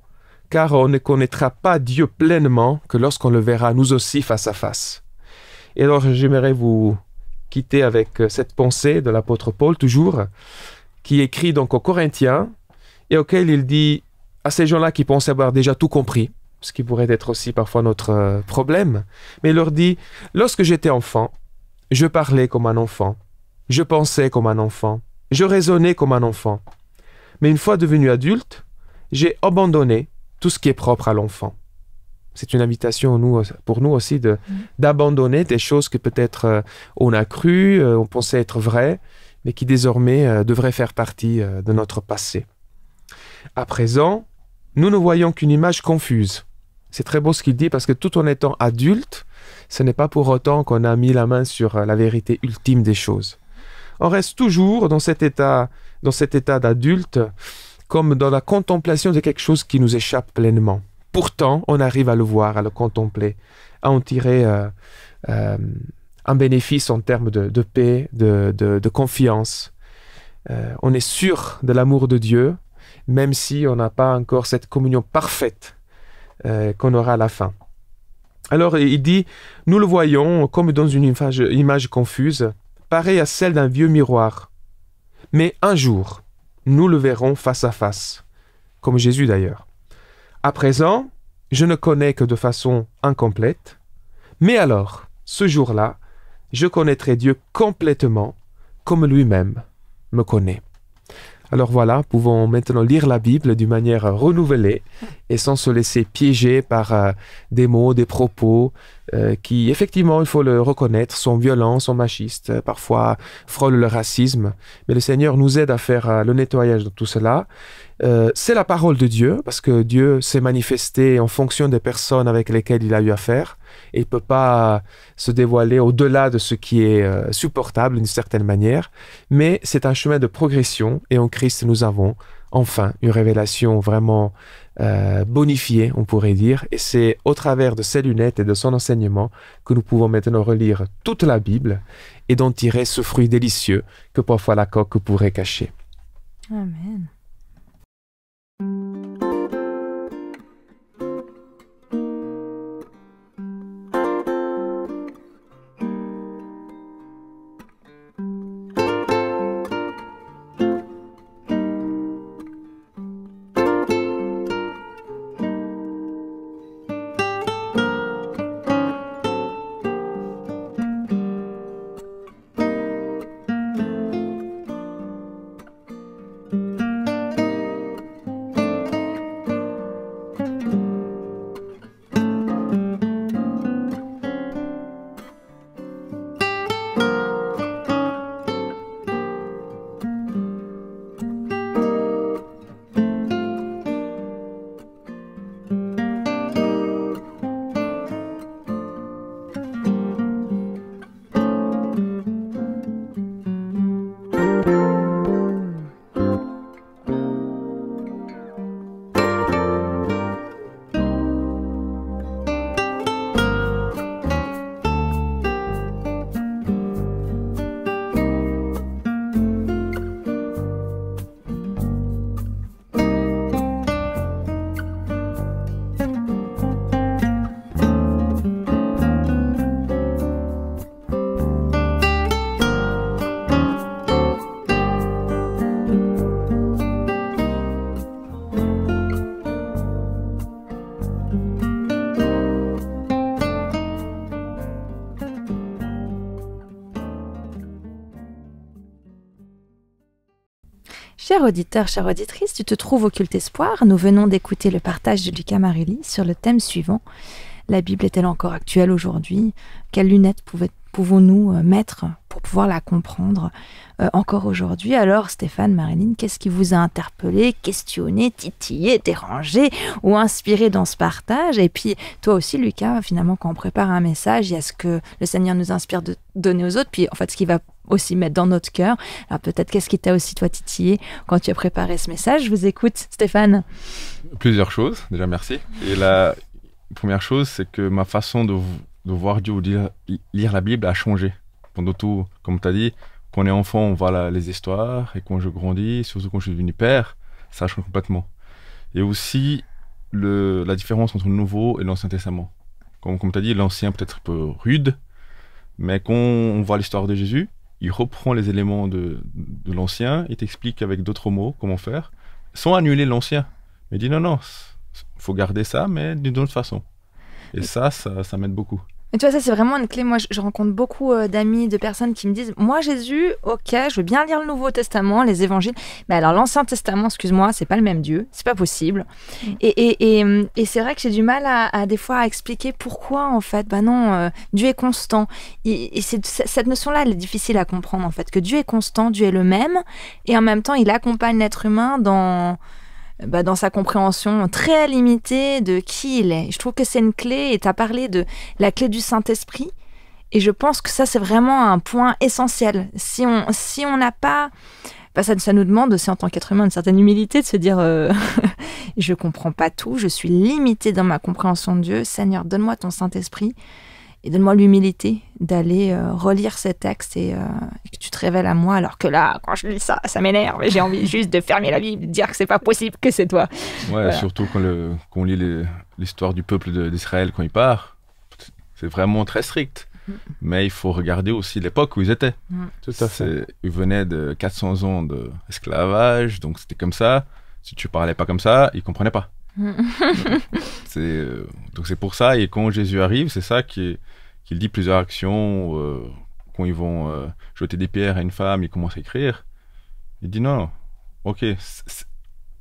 car on ne connaîtra pas Dieu pleinement que lorsqu'on le verra nous aussi face à face. Et alors j'aimerais vous quitter avec cette pensée de l'apôtre Paul, toujours, qui écrit donc aux Corinthiens, et auquel il dit à ces gens-là qui pensent avoir déjà tout compris, ce qui pourrait être aussi parfois notre problème, mais il leur dit « Lorsque j'étais enfant, je parlais comme un enfant, je pensais comme un enfant, je raisonnais comme un enfant. Mais une fois devenu adulte, j'ai abandonné tout ce qui est propre à l'enfant. » C'est une invitation pour nous aussi d'abandonner des choses que peut-être on a cru, on pensait être vraies, mais qui désormais devrait faire partie de notre passé. À présent, nous ne voyons qu'une image confuse. C'est très beau ce qu'il dit parce que tout en étant adulte, ce n'est pas pour autant qu'on a mis la main sur la vérité ultime des choses. On reste toujours dans cet état d'adulte, comme dans la contemplation de quelque chose qui nous échappe pleinement. Pourtant, on arrive à le voir, à le contempler, à en tirer un bénéfice en termes de paix, de confiance. On est sûr de l'amour de Dieu, même si on n'a pas encore cette communion parfaite qu'on aura à la fin. Alors il dit, nous le voyons comme dans une image confuse, pareille à celle d'un vieux miroir. Mais un jour, nous le verrons face à face, comme Jésus d'ailleurs. À présent, je ne connais que de façon incomplète, mais alors, ce jour-là, je connaîtrai Dieu complètement, comme lui-même me connaît. Alors voilà, pouvons maintenant lire la Bible d'une manière renouvelée et sans se laisser piéger par des mots, des propos qui, effectivement, il faut le reconnaître, sont violents, sont machistes, parfois frôlent le racisme. Mais le Seigneur nous aide à faire le nettoyage de tout cela. C'est la parole de Dieu, parce que Dieu s'est manifesté en fonction des personnes avec lesquelles il a eu affaire. Et il ne peut pas se dévoiler au-delà de ce qui est supportable d'une certaine manière. Mais c'est un chemin de progression et en Christ, nous avons enfin une révélation vraiment bonifiée, on pourrait dire. Et c'est au travers de ces lunettes et de son enseignement que nous pouvons maintenant relire toute la Bible et d'en tirer ce fruit délicieux que parfois la coque pourrait cacher. Amen. Chers auditeurs, chères auditrices, tu te trouves au Culte Espoir. Nous venons d'écouter le partage de Lucas Marelli sur le thème suivant. La Bible est-elle encore actuelle aujourd'hui? Quelles lunettes pouvons-nous mettre pour pouvoir la comprendre encore aujourd'hui? Alors Stéphane, Marilyn, qu'est-ce qui vous a interpellé, questionné, titillé, dérangé ou inspiré dans ce partage? Et puis toi aussi Lucas, finalement quand on prépare un message, il y a ce que le Seigneur nous inspire de donner aux autres, puis en fait ce qu'il va aussi mettre dans notre cœur. Alors peut-être qu'est-ce qui t'a aussi toi titillé quand tu as préparé ce message? Je vous écoute Stéphane. Plusieurs choses, déjà merci. Et la première chose, c'est que ma façon de voir Dieu ou lire la Bible a changé. Pendant tout, comme tu as dit, quand on est enfant, on voit les histoires, et quand je grandis, surtout quand je suis devenu père, ça change complètement. Et aussi, la différence entre le Nouveau et l'Ancien Testament. Comme tu as dit, l'Ancien peut-être un peu rude, mais quand on voit l'histoire de Jésus, il reprend les éléments de l'Ancien et t'explique avec d'autres mots comment faire, sans annuler l'Ancien. Mais il dit non, il faut garder ça, mais d'une autre façon. Et ça m'aide beaucoup. Et tu vois, ça, c'est vraiment une clé. Moi, je rencontre beaucoup d'amis, de personnes qui me disent, moi, Jésus, ok, je veux bien lire le Nouveau Testament, les évangiles, mais alors l'Ancien Testament, excuse-moi, c'est pas le même Dieu, c'est pas possible. Et c'est vrai que j'ai du mal à des fois à expliquer pourquoi, en fait, bah non, Dieu est constant. Et cette notion-là, elle est difficile à comprendre, en fait, que Dieu est constant, Dieu est le même, et en même temps, il accompagne l'être humain dans sa compréhension très limitée de qui il est. Je trouve que c'est une clé, et tu as parlé de la clé du Saint-Esprit, et je pense que ça, c'est vraiment un point essentiel. Si on n'a pas... ça nous demande aussi, en tant qu'être humain, une certaine humilité de se dire je comprends pas tout, je suis limité dans ma compréhension de Dieu. Seigneur, donne-moi ton Saint-Esprit, et donne-moi l'humilité d'aller relire ces textes et que tu te révèles à moi, alors que là, quand je lis ça, ça m'énerve et j'ai envie juste de fermer la Bible, de dire que c'est pas possible, que c'est toi. Ouais, Voilà. surtout quand on lit l'histoire du peuple d'Israël quand il part, c'est vraiment très strict. Mais il faut regarder aussi l'époque où ils étaient. Tout à fait. Ils venaient de 400 ans d'esclavage, donc c'était comme ça. Si tu parlais pas comme ça, ils comprenaient pas. Donc c'est pour ça, et quand Jésus arrive, c'est ça qu'il dit plusieurs actions. Quand ils vont jeter des pierres à une femme, il commence à écrire. Il dit non, ok,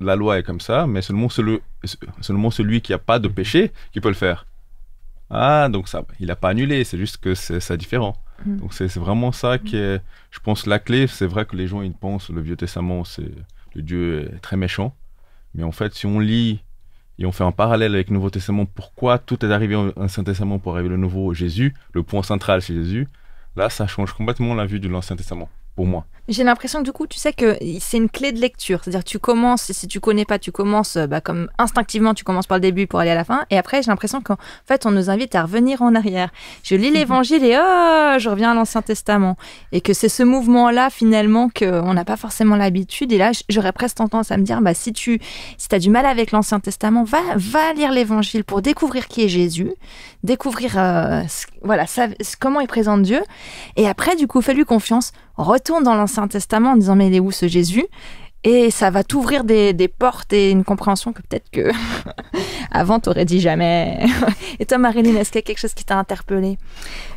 la loi est comme ça, mais seulement celui qui n'a pas de péché qui peut le faire. Ah, donc ça, il n'a pas annulé, c'est juste que c'est différent. Donc c'est vraiment ça qui est, je pense, la clé. C'est vrai que les gens, ils pensent le Vieux Testament, le Dieu est très méchant. Mais en fait, si on lit et on fait un parallèle avec le Nouveau Testament, pourquoi tout est arrivé en Ancien Testament pour arriver le Nouveau, Jésus, le point central c'est Jésus, là, ça change complètement la vue de l'Ancien Testament, pour moi. J'ai l'impression que du coup, tu sais que c'est une clé de lecture. C'est-à-dire, tu commences, si tu connais pas, tu commences comme instinctivement, tu commences par le début pour aller à la fin. Et après, j'ai l'impression qu'en fait, on nous invite à revenir en arrière. Je lis l'Évangile et je reviens à l'Ancien Testament. Et que c'est ce mouvement-là, finalement, qu'on n'a pas forcément l'habitude. Et là, j'aurais presque tendance à me dire, si tu as du mal avec l'Ancien Testament, va lire l'Évangile pour découvrir qui est Jésus, découvrir comment il présente Dieu. Et après, du coup, fais-lui confiance. Retourne dans l'Ancien Testament en disant mais il est où ce Jésus, et ça va t'ouvrir des portes et une compréhension que peut-être que avant t'aurais dit jamais. Et toi, Marilyn, est-ce qu'il y a quelque chose qui t'a interpellée?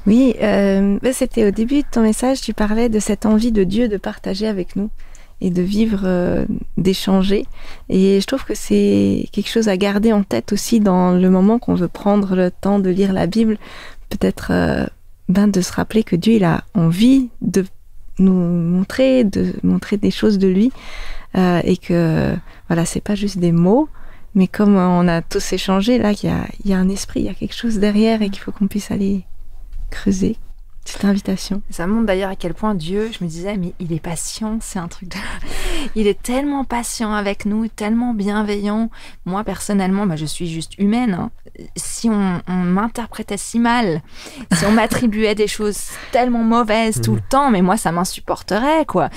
Oui, c'était au début de ton message, tu parlais de cette envie de Dieu de partager avec nous et de vivre, d'échanger, et je trouve que c'est quelque chose à garder en tête aussi dans le moment qu'on veut prendre le temps de lire la Bible, peut-être de se rappeler que Dieu il a envie de nous montrer des choses de lui, et que voilà, c'est pas juste des mots, mais comme on a tous échangé là, il y a un esprit, il y a quelque chose derrière, et qu'il faut qu'on puisse aller creuser cette invitation. Ça montre d'ailleurs à quel point Dieu, je me disais, mais il est patient, c'est un truc de... Il est tellement patient avec nous, tellement bienveillant. Moi, personnellement, je suis juste humaine. Hein. Si on m'interprétait si mal, si on m'attribuait des choses tellement mauvaises tout le temps, mais moi, ça m'insupporterait, quoi.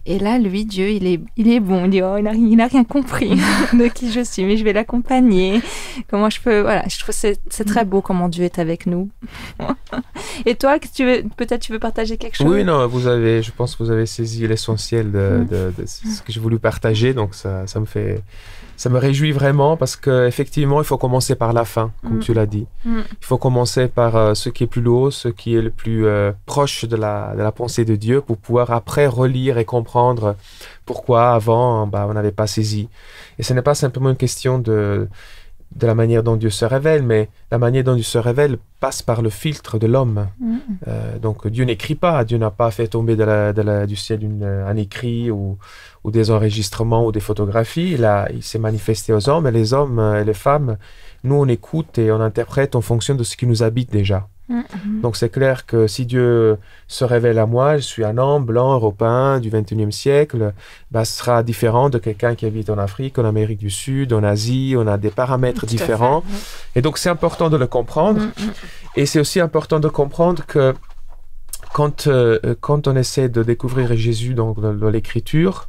Et là, lui, Dieu, il est bon. Il dit, il n'a rien compris de qui je suis, mais je vais l'accompagner. Comment je peux... Voilà, je trouve que c'est très beau comment Dieu est avec nous. Et toi, peut-être tu veux partager quelque chose? Oui, non, je pense que vous avez saisi l'essentiel de ce que j'ai voulu partager, donc ça me réjouit vraiment, parce qu'effectivement, il faut commencer par la fin, comme tu l'as dit. Il faut commencer par ce qui est plus haut, ce qui est le plus proche de la pensée de Dieu, pour pouvoir après relire et comprendre pourquoi avant on n'avait pas saisi. Et ce n'est pas simplement une question de la manière dont Dieu se révèle, mais la manière dont Dieu se révèle passe par le filtre de l'homme. Donc Dieu n'écrit pas, Dieu n'a pas fait tomber du ciel un écrit ou des enregistrements ou des photographies. Il s'est manifesté aux hommes, et les hommes et les femmes, nous on écoute et on interprète en fonction de ce qui nous habite déjà. Donc c'est clair que si Dieu se révèle à moi, je suis un homme blanc, européen du 21e siècle, ce sera différent de quelqu'un qui habite en Afrique, en Amérique du Sud, en Asie. On a des paramètres différents. Et donc c'est important de le comprendre. Et c'est aussi important de comprendre que quand on essaie de découvrir Jésus dans l'écriture,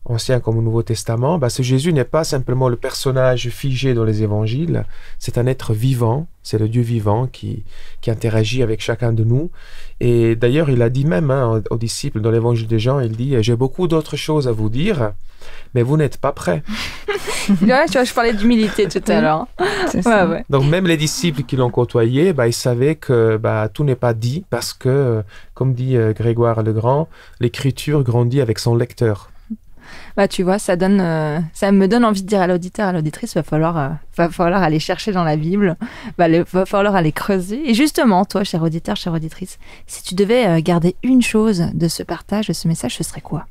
Ancien comme au Nouveau Testament, ce Jésus n'est pas simplement le personnage figé dans les évangiles, c'est un être vivant, c'est le Dieu vivant qui interagit avec chacun de nous. Et d'ailleurs, il a dit même aux disciples dans l'évangile de Jean, il dit « J'ai beaucoup d'autres choses à vous dire, mais vous n'êtes pas prêts. » Ouais, tu vois, je parlais d'humilité tout à l'heure. C'est ça. Ouais. Donc même les disciples qui l'ont côtoyé, ils savaient que tout n'est pas dit parce que, comme dit Grégoire le Grand, l'écriture grandit avec son lecteur. Tu vois, ça me donne envie de dire à l'auditeur, à l'auditrice, va falloir aller chercher dans la Bible, va falloir aller creuser. Et justement, toi, cher auditeur, chère auditrice, si tu devais garder une chose de ce partage, de ce message, ce serait quoi ?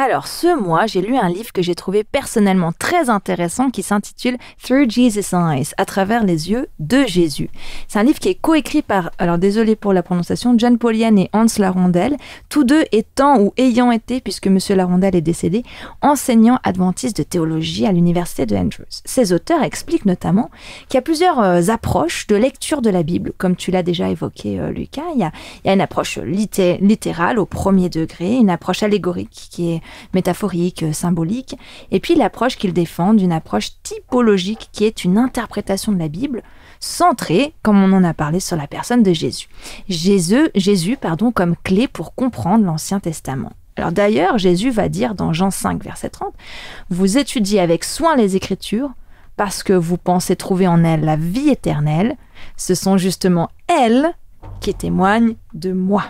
Alors, ce mois, j'ai lu un livre que j'ai trouvé personnellement très intéressant qui s'intitule Through Jesus' Eyes, à travers les yeux de Jésus. C'est un livre qui est coécrit par, alors désolé pour la prononciation, John Paulian et Hans Larondel, tous deux étant ou ayant été, puisque M. Larondel est décédé, enseignants adventistes de théologie à l'université de Andrews. Ces auteurs expliquent notamment qu'il y a plusieurs approches de lecture de la Bible, comme tu l'as déjà évoqué, Lucas. Il y a une approche littérale au premier degré, une approche allégorique qui est métaphorique, symbolique, et puis l'approche qu'ils défendent, une approche typologique qui est une interprétation de la Bible centrée, comme on en a parlé, sur la personne de Jésus. Jésus, comme clé pour comprendre l'Ancien Testament. Alors d'ailleurs, Jésus va dire dans Jean 5, verset 30, « Vous étudiez avec soin les Écritures parce que vous pensez trouver en elles la vie éternelle. Ce sont justement elles qui témoignent de moi. »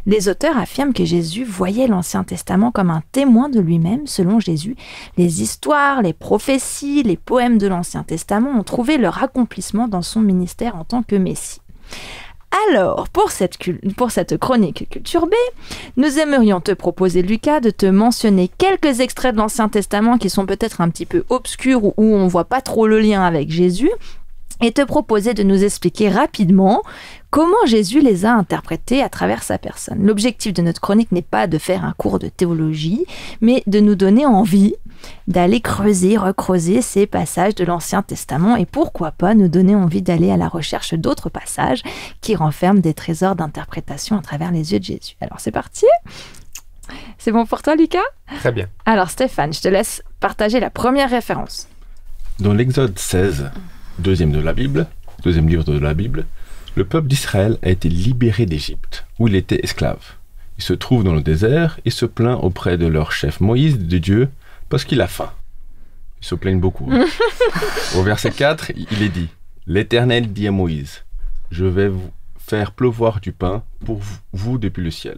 Les auteurs affirment que Jésus voyait l'Ancien Testament comme un témoin de lui-même. Selon Jésus, les histoires, les prophéties, les poèmes de l'Ancien Testament ont trouvé leur accomplissement dans son ministère en tant que Messie. Alors, pour cette chronique Culture B, nous aimerions te proposer, Lucas, de te mentionner quelques extraits de l'Ancien Testament qui sont peut-être un petit peu obscurs ou où on ne voit pas trop le lien avec Jésus, et te proposer de nous expliquer rapidement comment Jésus les a interprétés à travers sa personne. L'objectif de notre chronique n'est pas de faire un cours de théologie, mais de nous donner envie d'aller recreuser ces passages de l'Ancien Testament et pourquoi pas nous donner envie d'aller à la recherche d'autres passages qui renferment des trésors d'interprétation à travers les yeux de Jésus. Alors c'est parti ? C'est bon pour toi, Lucas ? Très bien. Alors Stéphane, je te laisse partager la première référence. Dans l'Exode 16, deuxième livre de la Bible, le peuple d'Israël a été libéré d'Égypte, où il était esclave. Il se trouve dans le désert et se plaint auprès de leur chef Moïse de Dieu parce qu'il a faim. Ils se plaignent beaucoup. Au verset 4, il est dit « L'Éternel dit à Moïse, je vais vous faire pleuvoir du pain pour vous depuis le ciel.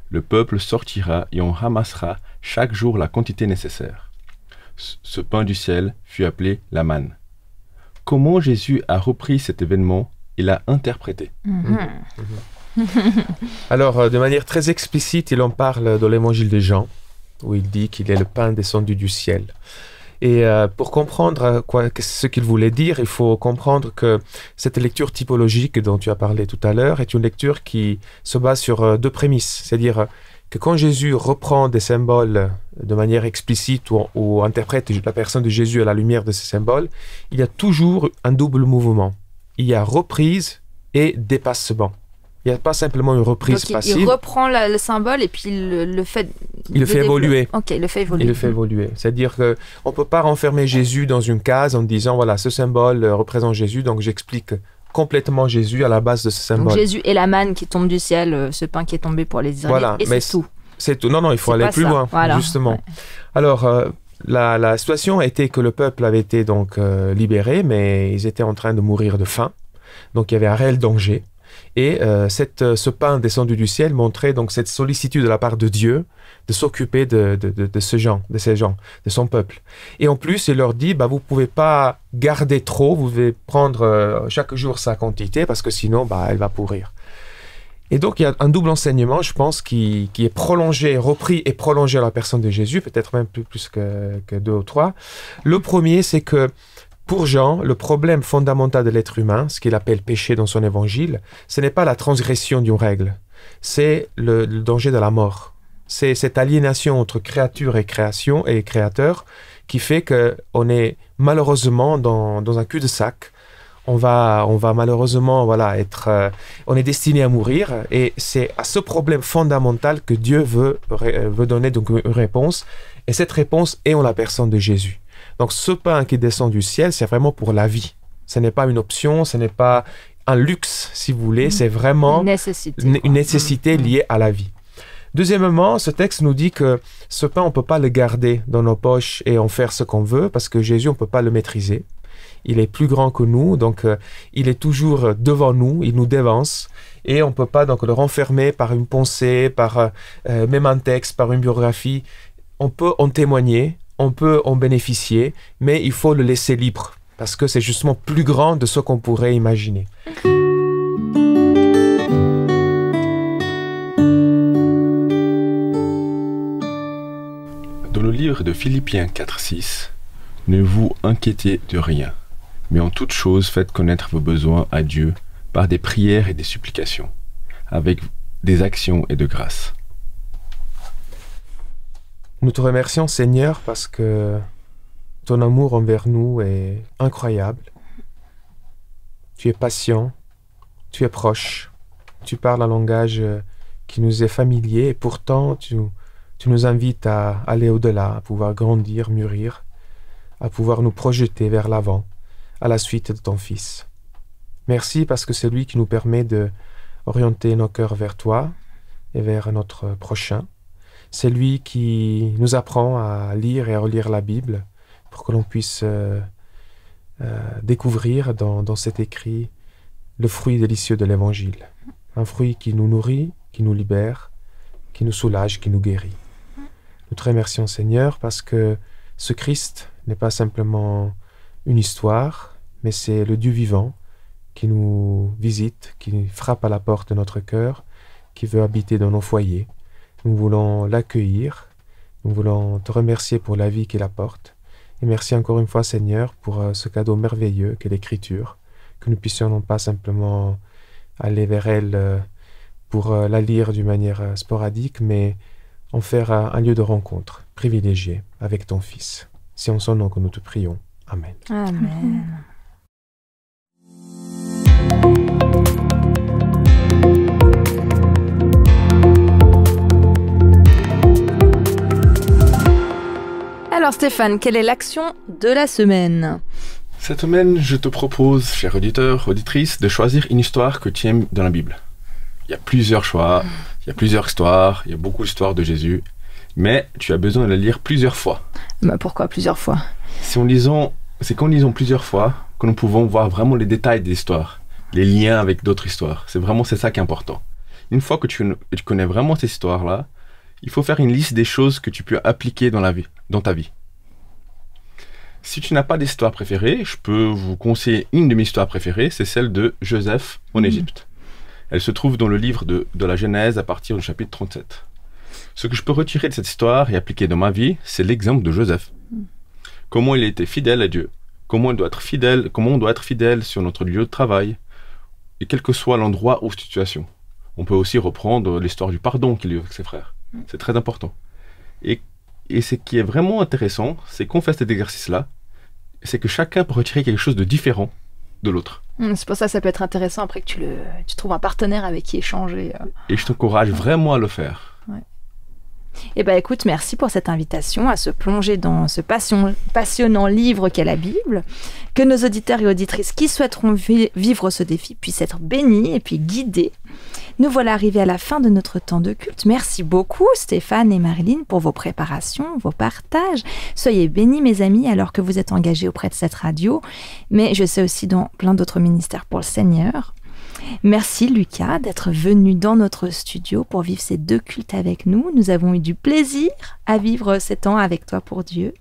Le peuple sortira et on ramassera chaque jour la quantité nécessaire. » Ce pain du ciel fut appelé la manne. Comment Jésus a repris cet événement et l'a interprété. Alors, de manière très explicite, il en parle dans l'évangile de Jean, où il dit qu'il est le pain descendu du ciel. Et pour comprendre ce qu'il voulait dire, il faut comprendre que cette lecture typologique dont tu as parlé tout à l'heure est une lecture qui se base sur deux prémices. C'est-à-dire que quand Jésus reprend des symboles de manière explicite ou interprète la personne de Jésus à la lumière de ces symboles, il y a toujours un double mouvement. Il y a reprise et dépassement. Il n'y a pas simplement une reprise passive. Il reprend le symbole et puis il le fait évoluer. Ok, il le fait évoluer. Il le fait évoluer. C'est-à-dire qu'on ne peut pas renfermer Jésus dans une case en disant, voilà, ce symbole représente Jésus, donc j'explique complètement Jésus à la base de ce symbole. Donc Jésus est la manne qui tombe du ciel, ce pain qui est tombé pour les Israélites, voilà, et mais c'est tout. C'est tout. Non, il faut aller plus loin, voilà. Justement. Ouais. Alors, la situation était que le peuple avait été donc libéré, mais ils étaient en train de mourir de faim. Donc, il y avait un réel danger. Et ce pain descendu du ciel montrait donc cette sollicitude de la part de Dieu de s'occuper de ces gens, de son peuple. Et en plus, il leur dit, vous ne pouvez pas garder trop, vous devez prendre chaque jour sa quantité, parce que sinon, elle va pourrir. Et donc, il y a un double enseignement, je pense, qui est prolongé, repris et prolongé à la personne de Jésus, peut-être même plus que deux ou trois. Le premier, c'est que pour Jean, le problème fondamental de l'être humain, ce qu'il appelle péché dans son évangile, ce n'est pas la transgression d'une règle, c'est le danger de la mort. C'est cette aliénation entre créature et création et créateur qui fait qu'on est malheureusement dans un cul-de-sac. on va malheureusement on est destiné à mourir, et c'est à ce problème fondamental que Dieu veut donner donc une réponse, et cette réponse est en la personne de Jésus. Donc ce pain qui descend du ciel, c'est vraiment pour la vie. Ce n'est pas une option, ce n'est pas un luxe, si vous voulez, c'est vraiment une nécessité liée à la vie. Deuxièmement, ce texte nous dit que ce pain, on ne peut pas le garder dans nos poches et en faire ce qu'on veut, parce que Jésus, on ne peut pas le maîtriser. Il est plus grand que nous, donc il est toujours devant nous, il nous dévance, et on ne peut pas donc le renfermer par une pensée, par même un texte, par une biographie. On peut en témoigner, on peut en bénéficier, mais il faut le laisser libre, parce que c'est justement plus grand de ce qu'on pourrait imaginer. Dans le livre de Philippiens 4:6, ne vous inquiétez de rien, mais en toute chose faites connaître vos besoins à Dieu par des prières et des supplications, avec des actions et de grâce. Nous te remercions, Seigneur, parce que ton amour envers nous est incroyable. Tu es patient, tu es proche, tu parles un langage qui nous est familier, et pourtant tu nous invites à aller au-delà, à pouvoir grandir, mûrir, à pouvoir nous projeter vers l'avant, à la suite de ton Fils. Merci parce que c'est lui qui nous permet d'orienter nos cœurs vers toi et vers notre prochain. C'est lui qui nous apprend à lire et à relire la Bible pour que l'on puisse découvrir dans cet écrit le fruit délicieux de l'Évangile. Un fruit qui nous nourrit, qui nous libère, qui nous soulage, qui nous guérit. Nous te remercions, Seigneur, parce que ce Christ n'est pas simplement une histoire, mais c'est le Dieu vivant qui nous visite, qui frappe à la porte de notre cœur, qui veut habiter dans nos foyers. Nous voulons l'accueillir, nous voulons te remercier pour la vie qu'il apporte. Et merci encore une fois, Seigneur, pour ce cadeau merveilleux qu'est l'Écriture, que nous puissions non pas simplement aller vers elle pour la lire d'une manière sporadique, mais en faire un lieu de rencontre privilégié avec ton Fils. C'est en son nom que nous te prions. Amen. Amen. Alors Stéphane, quelle est l'action de la semaine? Cette semaine, je te propose, cher auditeur, auditrice, de choisir une histoire que tu aimes dans la Bible. Il y a plusieurs choix, il y a plusieurs histoires, il y a beaucoup d'histoires de Jésus, mais tu as besoin de la lire plusieurs fois. Bah pourquoi plusieurs fois? C'est qu'en lisant plusieurs fois que nous pouvons voir vraiment les détails des histoires, les liens avec d'autres histoires. C'est ça qui est important. Une fois que tu connais vraiment ces histoires-là, il faut faire une liste des choses que tu peux appliquer dans ta vie. Si tu n'as pas d'histoire préférée, je peux vous conseiller une de mes histoires préférées, c'est celle de Joseph en Égypte. Elle se trouve dans le livre de la Genèse à partir du chapitre 37. Ce que je peux retirer de cette histoire et appliquer dans ma vie, c'est l'exemple de Joseph. Comment il était fidèle à Dieu, comment on doit être fidèle sur notre lieu de travail, et quel que soit l'endroit ou situation. On peut aussi reprendre l'histoire du pardon qu'il a eu avec ses frères. C'est très important. Et ce qui est vraiment intéressant, c'est qu'on fait cet exercice-là, c'est que chacun peut retirer quelque chose de différent de l'autre. C'est pour ça que ça peut être intéressant après que tu trouves un partenaire avec qui échanger. Et je t'encourage vraiment à le faire. Ouais. Eh bien écoute, merci pour cette invitation à se plonger dans ce passionnant livre qu'est la Bible. Que nos auditeurs et auditrices qui souhaiteront vivre ce défi puissent être bénis et puis guidés. Nous voilà arrivés à la fin de notre temps de culte. Merci beaucoup Stéphane et Marilyn pour vos préparations, vos partages. Soyez bénis mes amis alors que vous êtes engagés auprès de cette radio, mais je sais aussi dans plein d'autres ministères pour le Seigneur. Merci Lucas d'être venu dans notre studio pour vivre ces 2 cultes avec nous. Nous avons eu du plaisir à vivre ces temps avec toi pour Dieu.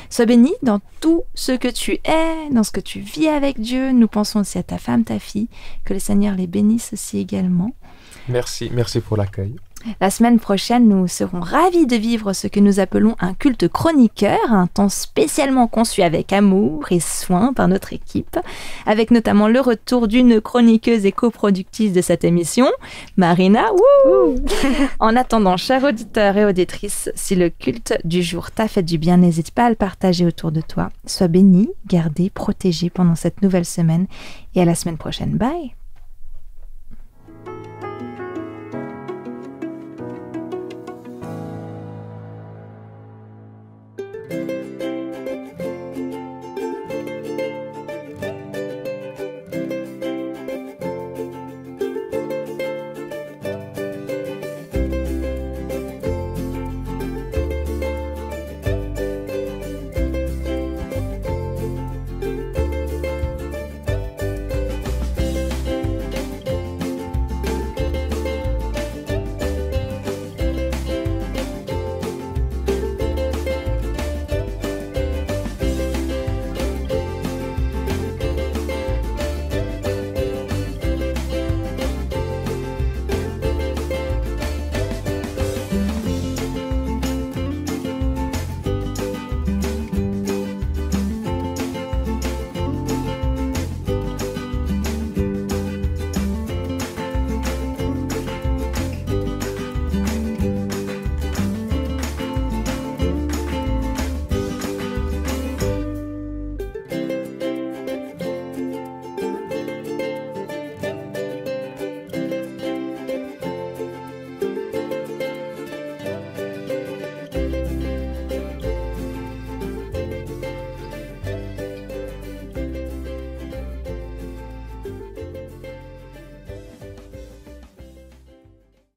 Sois béni dans tout ce que tu es, dans ce que tu vis avec Dieu. Nous pensons aussi à ta femme, ta fille, que le Seigneur les bénisse aussi également. Merci pour l'accueil. La semaine prochaine, nous serons ravis de vivre ce que nous appelons un culte chroniqueur, un temps spécialement conçu avec amour et soin par notre équipe, avec notamment le retour d'une chroniqueuse et coproductrice de cette émission, Marina. Wouh. En attendant, chers auditeurs et auditrices, si le culte du jour t'a fait du bien, n'hésite pas à le partager autour de toi. Sois béni, gardé, protégé pendant cette nouvelle semaine et à la semaine prochaine. Bye!